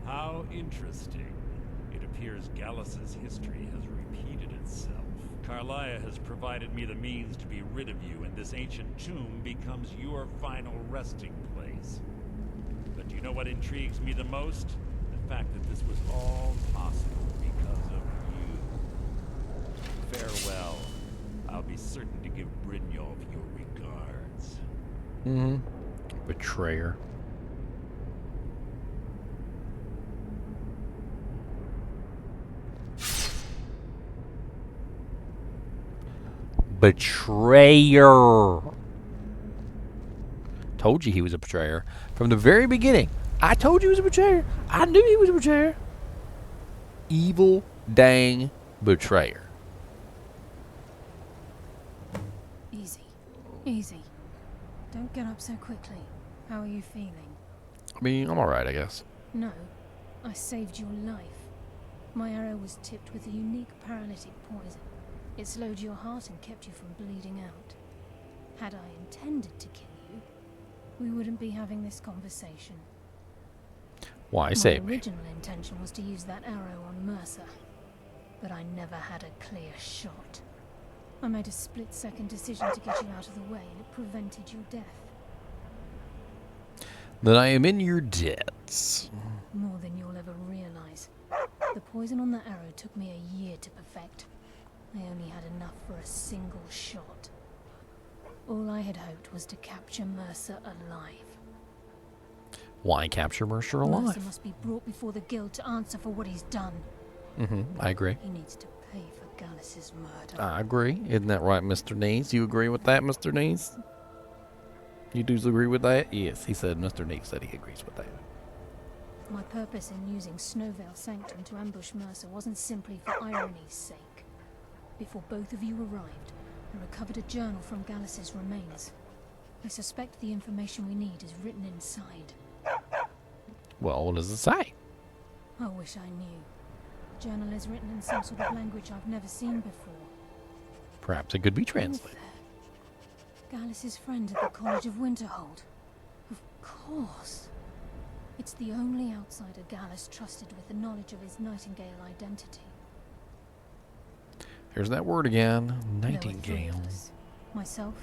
How interesting. It appears Gallus's history has repeated itself. Carlia has provided me the means to be rid of you, and this ancient tomb becomes your final resting place. But do you know what intrigues me the most? The fact that this was all possible because of you. Farewell. I'll be certain to give Brynjolf your regards. Mm-hmm. Betrayer. Betrayer. Told you he was a betrayer. From the very beginning, I told you he was a betrayer. I knew he was a betrayer. Evil dang betrayer. Easy. Don't get up so quickly. How are you feeling? I mean, I'm alright, I guess. No, I saved your life. My arrow was tipped with a unique paralytic poison. It slowed your heart and kept you from bleeding out. Had I intended to kill you, we wouldn't be having this conversation. Why save me? My original intention was to use that arrow on Mercer, but I never had a clear shot. I made a split-second decision to get you out of the way, and it prevented your death. Then I am in your debts. More than you'll ever realize. The poison on that arrow took me a year to perfect. I only had enough for a single shot. All I had hoped was to capture Mercer alive. Why capture Mercer alive? Mercer must be brought before the guild to answer for what he's done. I agree. He needs to pay for Gallus's murder. I agree. Isn't that right, Mr. Nees? You agree with that, Mr. Nees? You do agree with that? Yes, he said, Mr. Nees said he agrees with that. My purpose in using Snowveil Sanctum to ambush Mercer wasn't simply for irony's sake. Before both of you arrived, I recovered a journal from Gallus's remains. I suspect the information we need is written inside. Well, what does it say? I wish I knew. journal is written in some sort of language I've never seen before. Perhaps it could be translated. Gallus's friend at the College of Winterhold. Of course. It's the only outsider Gallus trusted with the knowledge of his Nightingale identity. There's that word again. There were three Nightingale. of us. Myself,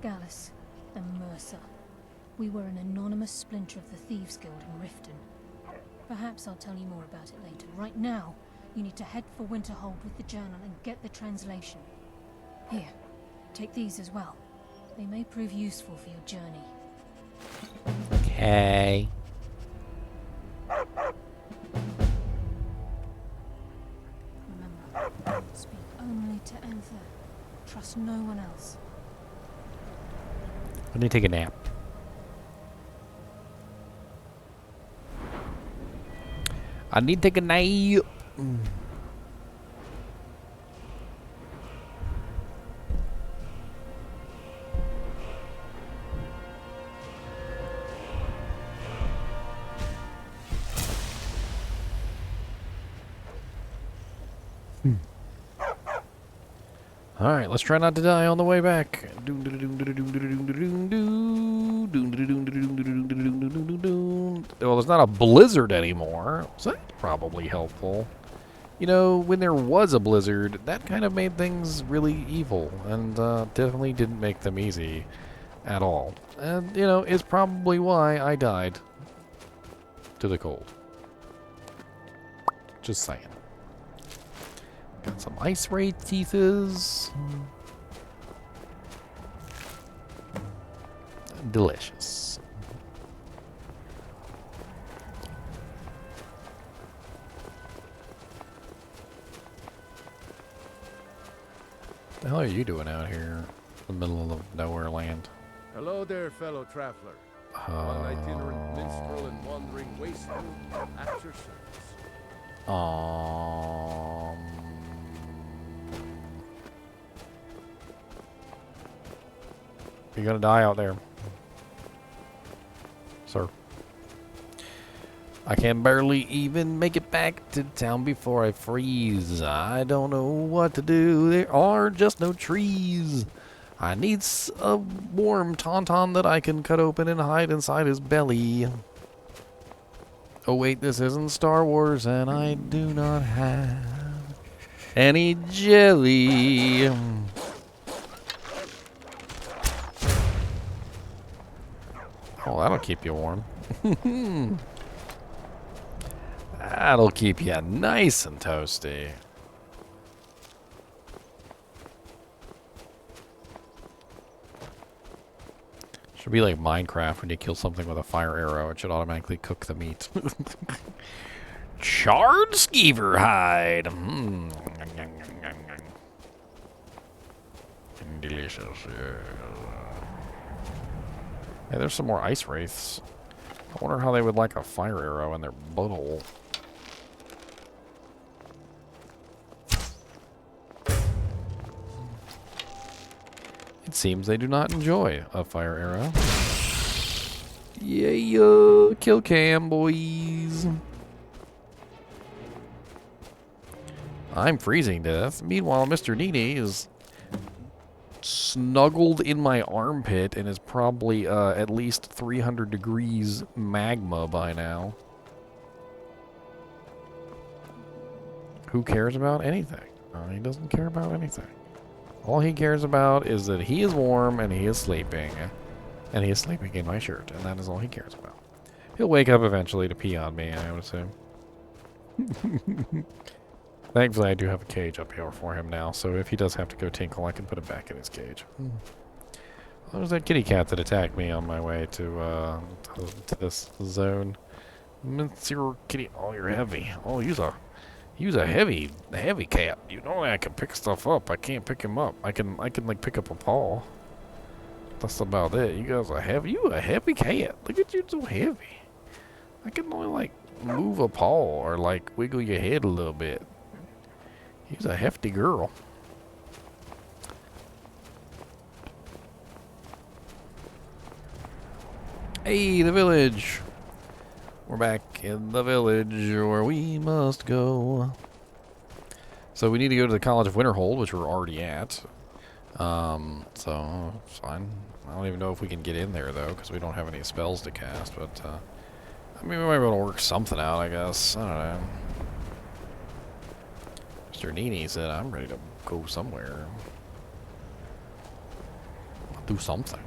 Gallus, and Mercer. We were an anonymous splinter of the Thieves Guild in Riften. Perhaps I'll tell you more about it later. Right now, you need to head for Winterhold with the journal and get the translation. Here, take these as well. They may prove useful for your journey. Okay. Remember, speak only to Anther. Trust no one else. Let me take a nap. I need to take a nap. All right, let's try not to die on the way back. Well, there's not a blizzard anymore, so that's probably helpful. You know, when there was a blizzard, that kind of made things really evil, and definitely didn't make them easy at all. And, you know, it's probably why I died to the cold. Just saying. Got some ice ray teethers. Delicious. What the hell are you doing out here in the middle of nowhere land? Hello there, fellow traveler. One itinerant minstrel and wandering wasteland at your service. You're gonna die out there, sir. I can barely even make it back to town before I freeze. I don't know what to do. There are just no trees. I need a warm tauntaun that I can cut open and hide inside his belly. Oh wait, this isn't Star Wars, and I do not have any jelly. Oh, that'll keep you warm. That'll keep you nice and toasty. Should be like Minecraft when you kill something with a fire arrow. It should automatically cook the meat. Charred skeever hide. Delicious. Hey, there's some more ice wraiths. I wonder how they would like a fire arrow in their butthole. It seems they do not enjoy a fire arrow. Yeah, kill cam, boys. I'm freezing to death. Meanwhile, Mr. NiNi is snuggled in my armpit and is probably at least 300 degrees magma by now. Who cares about anything? He doesn't care about anything. All he cares about is that he is warm and he is sleeping. And he is sleeping in my shirt, and that is all he cares about. He'll wake up eventually to pee on me, I would assume. Thankfully, I do have a cage up here for him now, so if he does have to go tinkle, I can put him back in his cage. There was that kitty cat that attacked me on my way to this zone. Monsieur Kitty, oh, you're heavy. Oh, he's a heavy cat. You know I can pick stuff up. I can't pick him up. I can like pick up a paw. That's about it. You guys are heavy. You a heavy cat. Look at you, so heavy. I can only like move a paw or like wiggle your head a little bit. He's a hefty girl. Hey, the village. We're back in the village where we must go. So we need to go to the College of Winterhold, which we're already at. So it's fine. I don't even know if we can get in there though, because we don't have any spells to cast. But I mean, we might be able to work something out, I guess. I don't know. Mr. NiNi said I'm ready to go somewhere. I'll do something.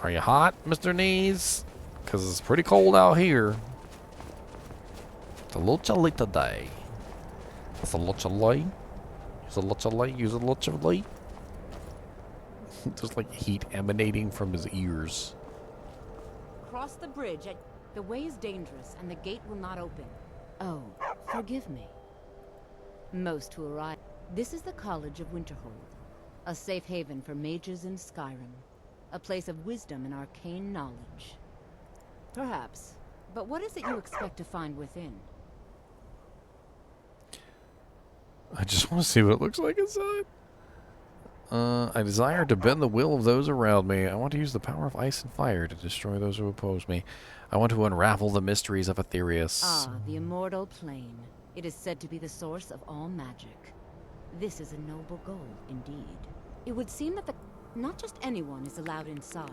Are you hot, Mr. Knees? Because it's pretty cold out here. It's a little chilly today. It's a little chilly. It's a little chilly. Use a little chilly. There's like heat emanating from his ears. Cross the bridge. The way is dangerous, and the gate will not open. Oh, forgive me. Most who arrive. This is the College of Winterhold, a safe haven for mages in Skyrim, a place of wisdom and arcane knowledge. Perhaps, but what is it you expect to find within? I just want to see what it looks like inside. I desire to bend the will of those around me. I want to use the power of ice and fire to destroy those who oppose me. I want to unravel the mysteries of Aetherius. Ah, the immortal plane. It is said to be the source of all magic. This is a noble goal, indeed. It would seem that not just anyone is allowed inside.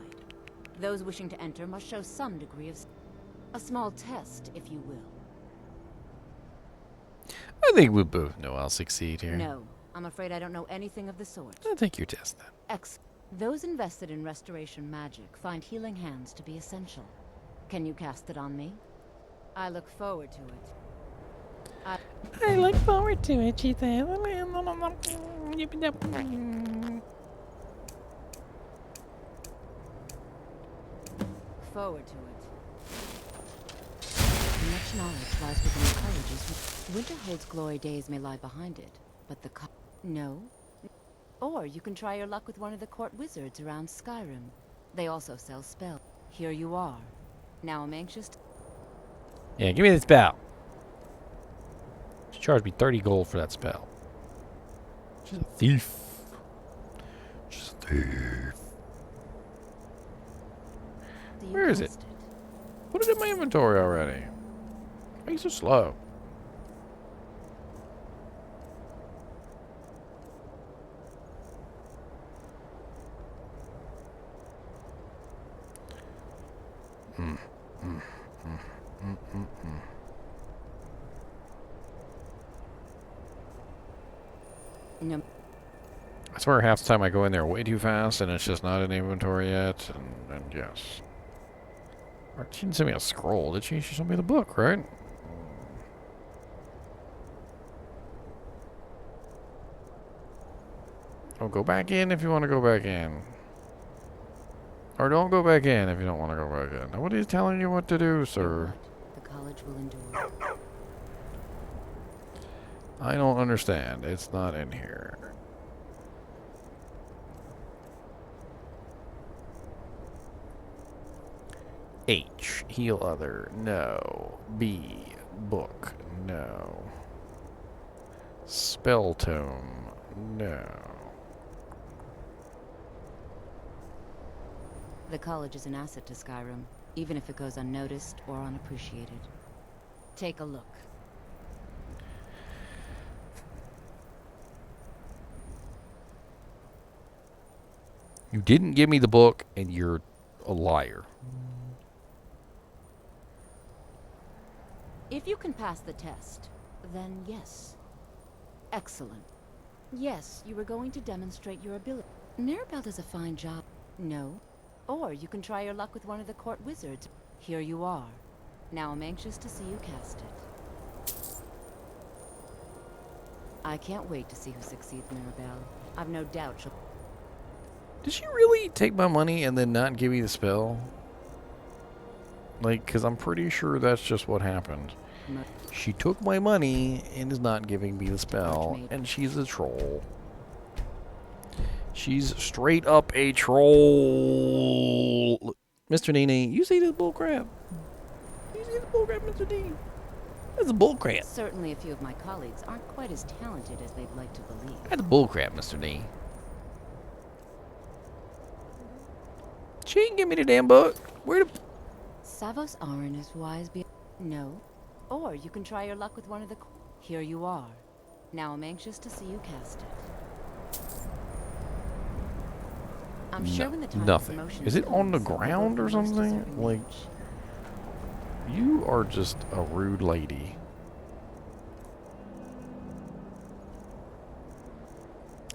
Those wishing to enter must show some degree of... a small test, if you will. I think we both know I'll succeed here. No, I'm afraid I don't know anything of the sort. I'll take your test then. Those invested in restoration magic find healing hands to be essential. Can you cast it on me? I look forward to it. I look forward to it, she says. Forward to it. Much knowledge lies within the colleges. Winterhold's glory days may lie behind it, but the no. Or you can try your luck with one of the court wizards around Skyrim. They also sell spells. Here you are. Now I'm anxious to... Yeah, give me the spell. She charged me 30 gold for that spell. She's a thief. She's a thief. Where is it? Put it in my inventory already. Why are you so slow? No. I swear half the time I go in there way too fast and it's just not in the inventory yet. And yes. She didn't send me a scroll, did she? She sent me the book, right? Oh, go back in if you want to go back in. Or don't go back in if you don't want to go back in. Nobody's telling you what to do, sir. The college will endure. I don't understand. It's not in here. H. Heal other. No. B. Book. No. Spell tome. No. The college is an asset to Skyrim, even if it goes unnoticed or unappreciated. Take a look. You didn't give me the book, and you're a liar. If you can pass the test, then yes. Excellent. Yes, you were going to demonstrate your ability. Mirabelle does a fine job. No. Or you can try your luck with one of the court wizards. Here you are. Now I'm anxious to see you cast it. I can't wait to see who succeeds, Mirabelle. I've no doubt she'll... Did she really take my money and then not give me the spell? Like, because I'm pretty sure that's just what happened. She took my money and is not giving me the spell, and she's a troll. She's straight up a troll. Mr. NiNi, you see this bullcrap? You see this bullcrap, Mr. NiNi? That's a bullcrap. Certainly a few of my colleagues aren't quite as talented as they'd like to believe. That's bullcrap, Mr. NiNi. She ain't give me the damn book. Where the... Savos Aran is wise beyond... No. Or you can try your luck with one of the... Here you are. Now I'm anxious to see you cast it. I'm sure when the time Nothing. of promotion Is it on the comes, ground or the most something? deserving Like, mage. you are just a rude lady.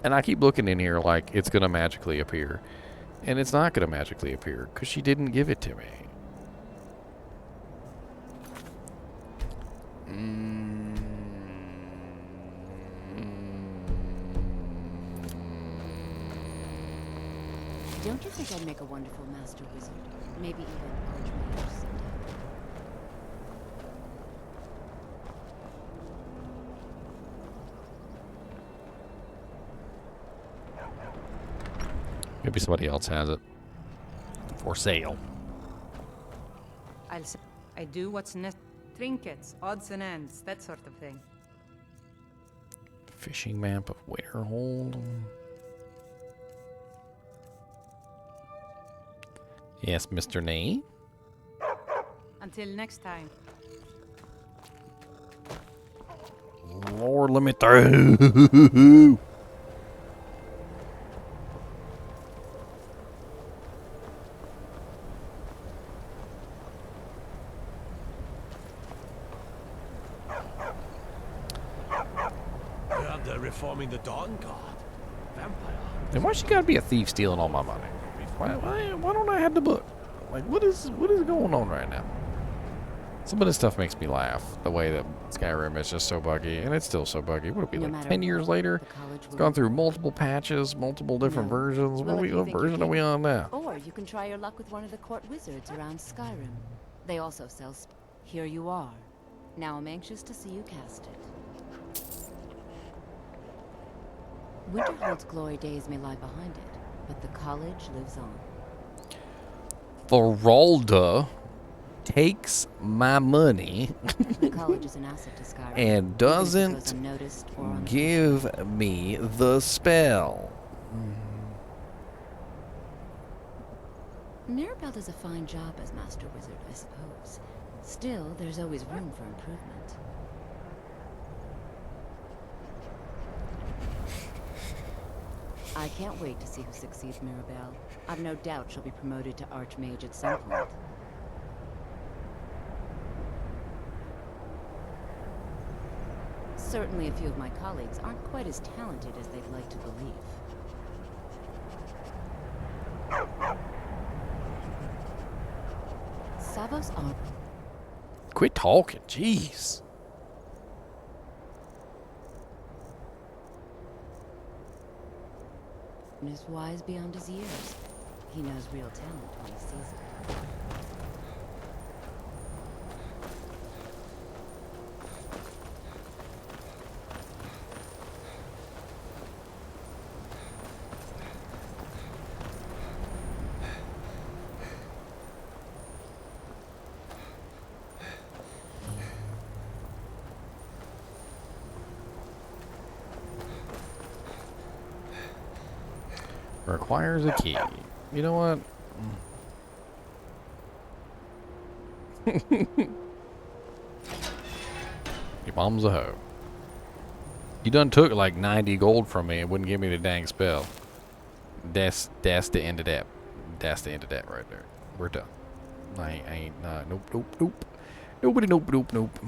And I keep looking in here like it's going to magically appear. And it's not going to magically appear because she didn't give it to me. Don't you think I'd make a wonderful master wizard? Maybe even archmage someday. Maybe somebody else has it. For sale. I do what's necessary. Trinkets, odds and ends, that sort of thing. Fishing map of Winterhold. Yes, Mr. Nee. Until next time. Lord, let me through. They're reforming the Dawn Guard. Vampire. And why she gotta be a thief stealing all my money? Why don't I have the book? Like, what is going on right now? Some of this stuff makes me laugh. The way that Skyrim is just so buggy, and it's still so buggy. What would it be, like 10 years later? It's gone through multiple patches, multiple different versions. What version are we on now? Or you can try your luck with one of the court wizards around Skyrim. They also sell Here you are. Now I'm anxious to see you cast it. Winterhold's glory days may lie behind it, but the college lives on. Feralda takes my money The college is an asset to Skyrim, and doesn't give me the spell. Mirabelle does a fine job as Master Wizard, I suppose. Still, there's always room for improvement. I can't wait to see who succeeds Mirabelle. I've no doubt she'll be promoted to Archmage at some point. Certainly a few of my colleagues aren't quite as talented as they'd like to believe. Savos are... Quit talking, jeez. is wise beyond his years. He knows real talent when he sees it. Requires a key. You know what? Your mom's a hoe. You done took like 90 gold from me and wouldn't give me the dang spell. That's the end of that. That's the end of that right there. We're done. I ain't nope. Nobody nope.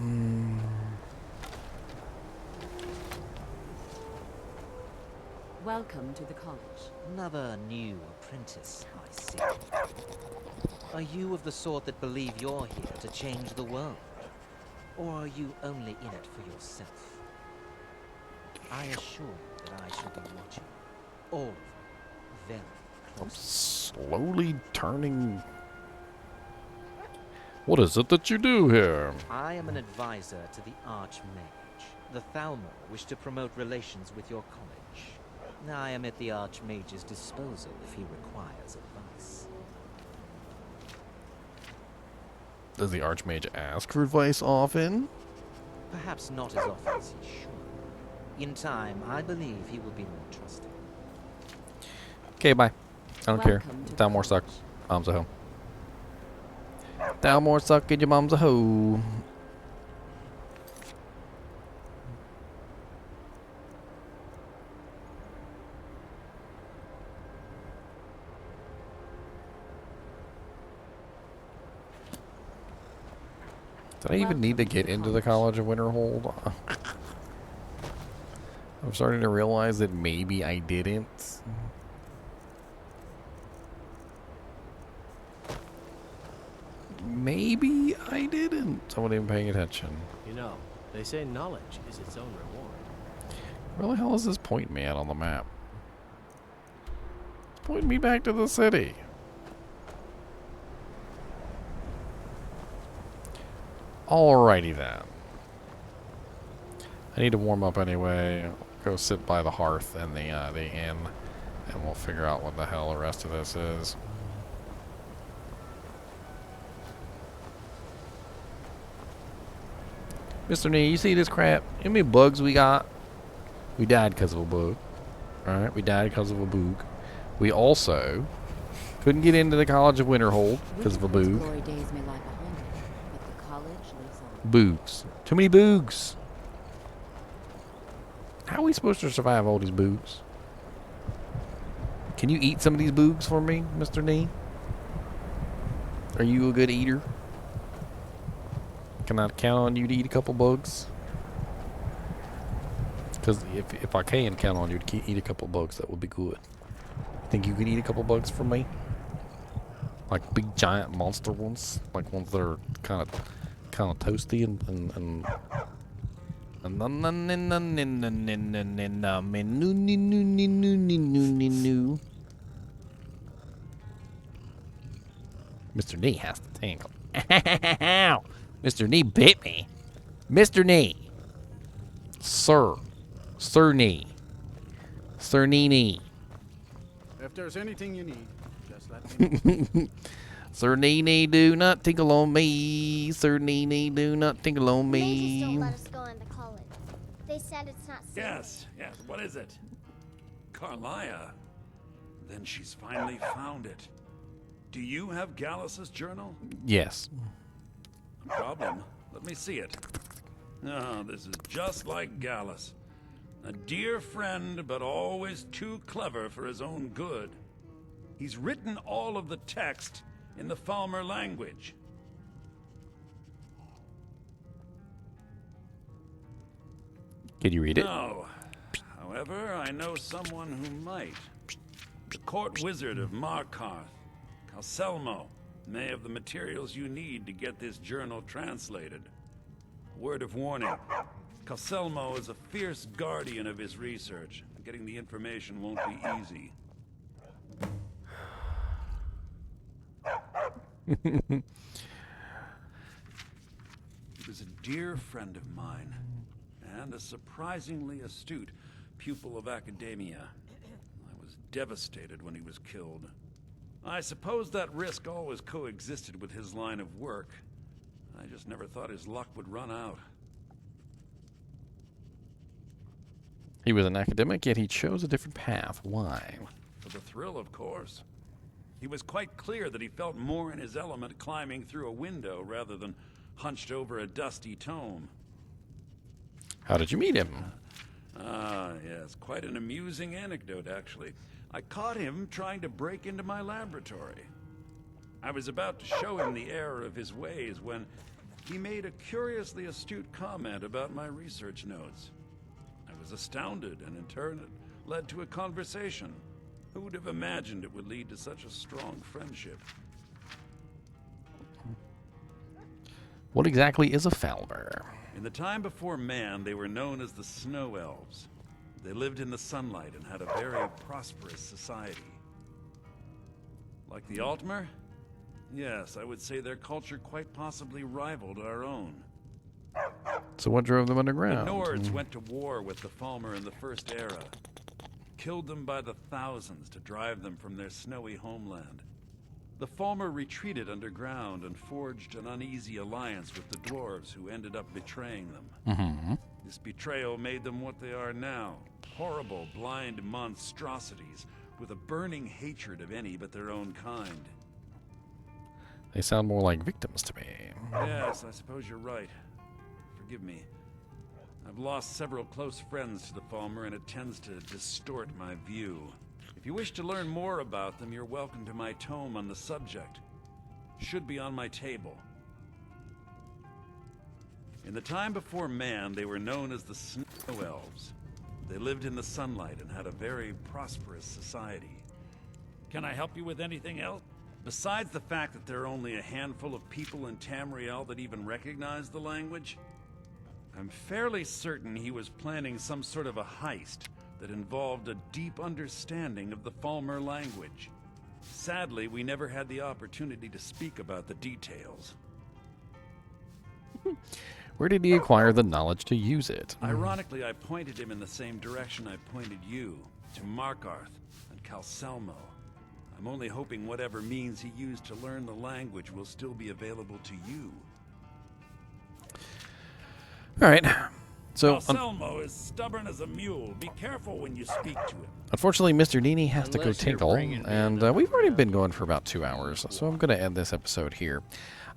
Welcome to the college. Another new apprentice, I see. Are you of the sort that believe you're here to change the world? Or are you only in it for yourself? I assure you that I shall be watching. All of you very closely. Slowly turning. What is it that you do here? I am an advisor to the Archmage. The Thalmor wish to promote relations with your college. I am at the Archmage's disposal if he requires advice. Does the Archmage ask for advice often? Perhaps not as often as he should. In time, I believe he will be more trusting. Okay, bye. I don't care. Thalmor sucks. Mom's a hoe. Thalmor suck and your mom's a hoe. Did I even need to get into the College of Winterhold? I'm starting to realize that maybe I didn't. Maybe I didn't. Someone even paying attention. You know, they say knowledge is its own reward. Where the hell is this pointing me at on the map? It's pointing me back to the city. Alrighty then. I need to warm up anyway. Go sit by the hearth in the inn, and we'll figure out what the hell the rest of this is. Mr. Nee, you see this crap? How many bugs we got? We died because of a bug. Alright, we died because of a bug. We also couldn't get into the College of Winterhold because of a bug. Glory days may lie behind it, but the college lives on. Boogs. Too many boogs. How are we supposed to survive all these boogs? Can you eat some of these boogs for me, Mr. Nee? Are you a good eater? Can I count on you to eat a couple bugs? Because if I can count on you to eat a couple bugs, that would be good. Think you can eat a couple bugs from me? Like big giant monster ones? Like ones that are kind of toasty and Mr. Nee has to tingle. Mr. Nee bit me. Mr. Nee. Sir. Sir Nee. Sir Nee. If there's anything you need, just let me know. Sir Nee, do not tinkle on me. Sir Nee, do not tinkle on They just me. don't let us go into college. They said it's not safe. Yes, yes. What is it? Carlia. Then she's finally found it. Do you have Gallus's journal? Yes. No problem. Let me see it. Oh, this is just like Gallus. A dear friend, but always too clever for his own good. He's written all of the text in the Falmer language. Can you read it? No. However, I know someone who might. The court wizard of Markarth, Calselmo, may have the materials you need to get this journal translated. Word of warning. Calselmo is a fierce guardian of his research. Getting the information won't be easy. He was a dear friend of mine, and a surprisingly astute pupil of academia. I was devastated when he was killed. I suppose that risk always coexisted with his line of work. I just never thought his luck would run out. He was an academic, yet he chose a different path. Why? For the thrill, of course. He was quite clear that he felt more in his element climbing through a window rather than hunched over a dusty tome. How did you meet him? Yes, quite an amusing anecdote, actually. I caught him trying to break into my laboratory. I was about to show him the error of his ways when he made a curiously astute comment about my research notes. I was astounded, and in turn it led to a conversation. Who would have imagined it would lead to such a strong friendship? What exactly is a Falmer? In the time before man, they were known as the Snow Elves. They lived in the sunlight and had a very prosperous society. Like the Altmer? Yes, I would say their culture quite possibly rivaled our own. So what drove them underground? The Nords went to war with the Falmer in the First Era. Killed them by the thousands to drive them from their snowy homeland. The Falmer retreated underground and forged an uneasy alliance with the dwarves who ended up betraying them. Mm-hmm. This betrayal made them what they are now. Horrible, blind monstrosities with a burning hatred of any but their own kind. They sound more like victims to me. Yes, I suppose you're right. Forgive me. I've lost several close friends to the Falmer, and it tends to distort my view. If you wish to learn more about them, you're welcome to my tome on the subject. Should be on my table. In the time before man, they were known as the Snow Elves. They lived in the sunlight and had a very prosperous society. Can I help you with anything else? Besides the fact that there are only a handful of people in Tamriel that even recognize the language, I'm fairly certain he was planning some sort of a heist that involved a deep understanding of the Falmer language. Sadly, we never had the opportunity to speak about the details. Where did he acquire the knowledge to use it? Ironically, I pointed him in the same direction I pointed you, to Markarth and Calselmo. I'm only hoping whatever means he used to learn the language will still be available to you. All right. So, Calselmo is stubborn as a mule. Be careful when you speak to him. Unfortunately, Mr. NiNi has to go tinkle, and we've already been going for about 2 hours, so I'm going to end this episode here.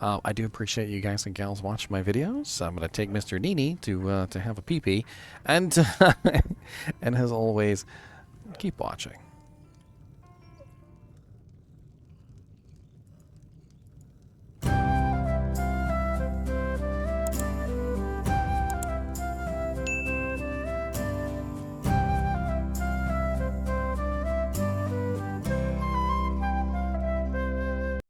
I do appreciate you guys and gals watching my videos. I'm going to take Mr. NiNi to have a pee-pee, and, and as always, keep watching.